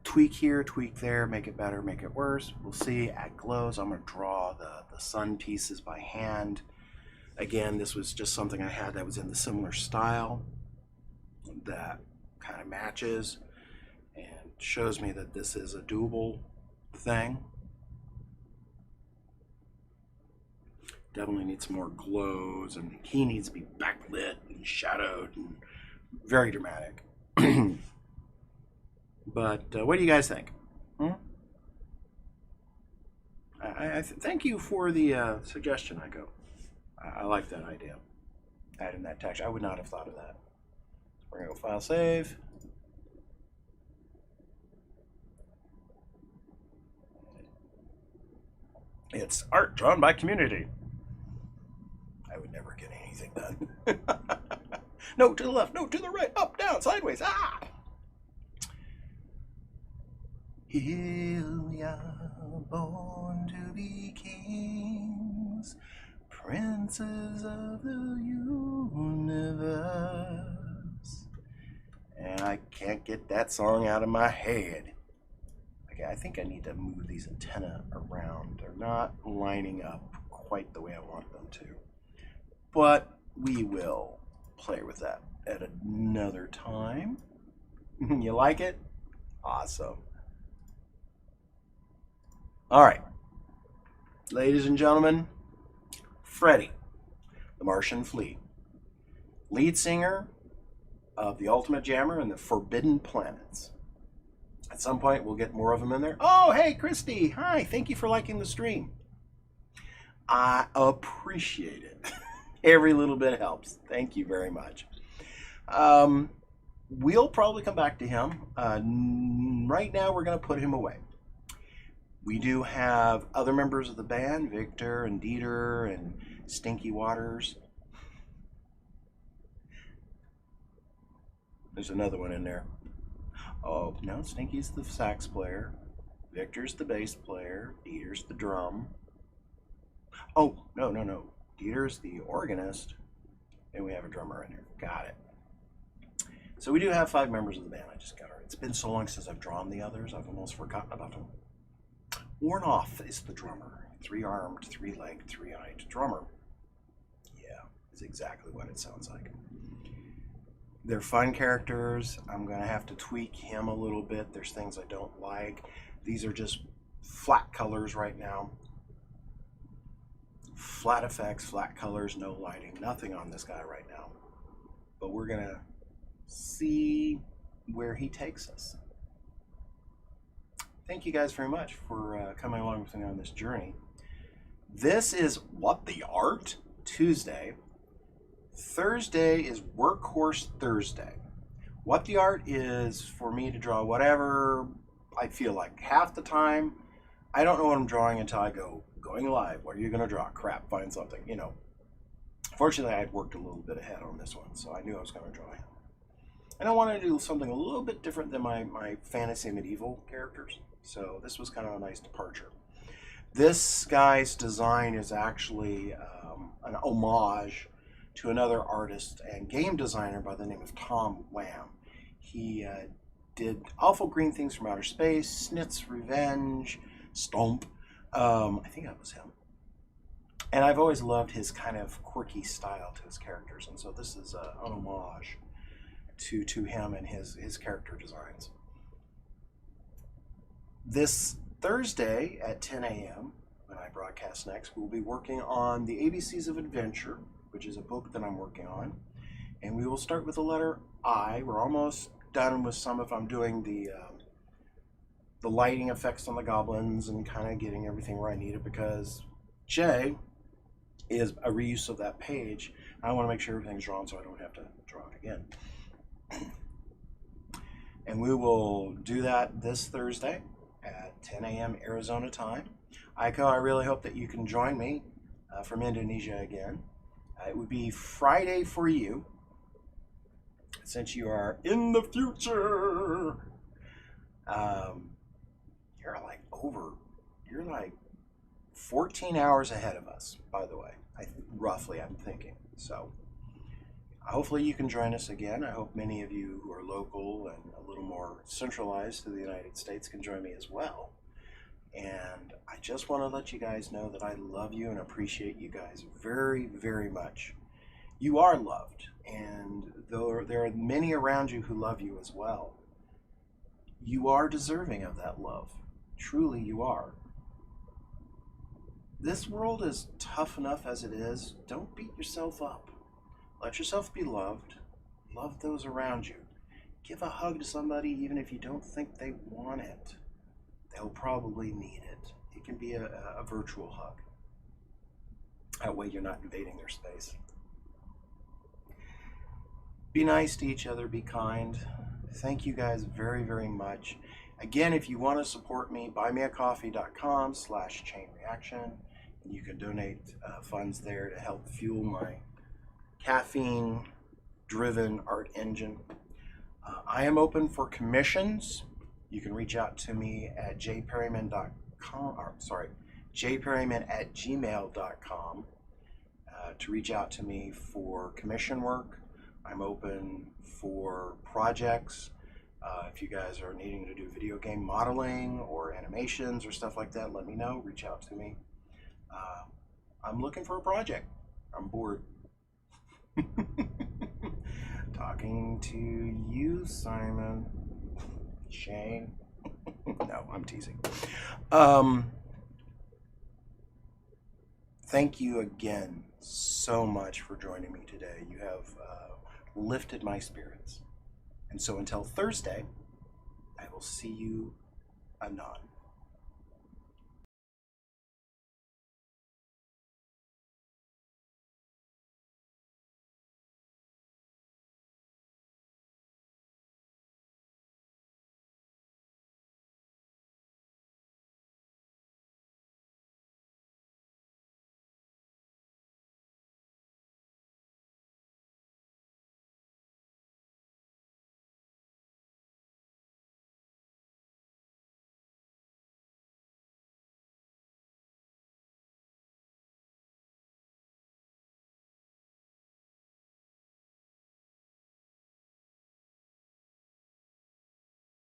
Speaker 1: tweak here, tweak there, make it better, make it worse. We'll see. Add glows. I'm going to draw the sun pieces by hand. Again, this was just something I had that was in the similar style that kind of matches and shows me that this is a doable thing. Definitely needs some more glows, and he needs to be backlit and shadowed and very dramatic. But what do you guys think? I thank you for the suggestion, Iko. I like that idea. Adding that texture. I would not have thought of that. We're going to go file save. It's art drawn by community. I would never get anything done. No, to the left. No, to the right. Up, down, sideways. Ah! Here we are, born to be kings, princes of the universe. And I can't get that song out of my head. Okay, I think I need to move these antennae around. They're not lining up quite the way I want them to. But we will play with that at another time. You like it? Awesome. All right. Ladies and gentlemen, Freddy, the Martian Fleet, lead singer of the Ultimate Jammer and the Forbidden Planets. At some point, we'll get more of them in there. Oh, hey, Christy. Hi. Thank you for liking the stream. I appreciate it. Every little bit helps. Thank you very much. We'll probably come back to him. Right now, we're going to put him away. We do have other members of the band, Victor and Dieter and Stinky Waters. There's another one in there. Oh, no, Stinky's the sax player. Victor's the bass player. Dieter's the drum. Oh, no. Dieter's the organist. And we have a drummer in there. Got it. So we do have 5 members of the band. I just got it. It's been so long since I've drawn the others, I've almost forgotten about them. Warnoff is the drummer. 3-armed, 3-legged, 3-eyed drummer. Yeah. is exactly what it sounds like. They're fun characters. I'm going to have to tweak him a little bit. There's things I don't like. These are just flat colors right now. Flat effects, flat colors, no lighting, nothing on this guy right now. But we're going to see where he takes us. Thank you guys very much for coming along with me on this journey. This is What the Art Tuesday. Thursday is Workhorse Thursday. What the Art is for me to draw whatever I feel like. Half the time, I don't know what I'm drawing until I going live. What are you going to draw? Crap, find something, you know. Fortunately, I had worked a little bit ahead on this one, so I knew I was going to draw him. And I wanted to do something a little bit different than my fantasy medieval characters, so this was kind of a nice departure. This guy's design is actually an homage to another artist and game designer by the name of Tom Wham. He did Awful Green Things from Outer Space, Snit's Revenge, Stomp. I think that was him. And I've always loved his kind of quirky style to his characters, and so this is an homage to him and his character designs. This Thursday at 10 a.m., when I broadcast next, we'll be working on the ABCs of Adventure, which is a book that I'm working on. And we will start with the letter I. We're almost done with some if I'm doing the lighting effects on the goblins and kind of getting everything where I need it, because J is a reuse of that page. I want to make sure everything's drawn so I don't have to draw it again. And we will do that this Thursday at 10 a.m. Arizona time. Aiko, I really hope that you can join me from Indonesia again. It would be Friday for you, since you are in the future. You're like 14 hours ahead of us, by the way, roughly, I'm thinking. So hopefully you can join us again. I hope many of you who are local and a little more centralized to the United States can join me as well. And I just want to let you guys know that I love you and appreciate you guys very, very much. You are loved, and though there are many around you who love you as well, you are deserving of that love. Truly, you are. This world is tough enough as it is. Don't beat yourself up. Let yourself be loved. Love those around you. Give a hug to somebody even if you don't think they want it. They'll probably need it. It can be a virtual hug. That way you're not invading their space. Be nice to each other. Be kind. Thank you guys very, very much. Again, if you want to support me, buymeacoffee.com/chainreaction. You can donate funds there to help fuel my caffeine-driven art engine. I am open for commissions. You can reach out to me at jperryman@gmail.com to reach out to me for commission work. I'm open for projects. If you guys are needing to do video game modeling or animations or stuff like that, let me know. Reach out to me. I'm looking for a project. I'm bored. Talking to you, Simon. Shane. No, I'm teasing. Thank you again so much for joining me today. You have lifted my spirits. And so until Thursday, I will see you anon.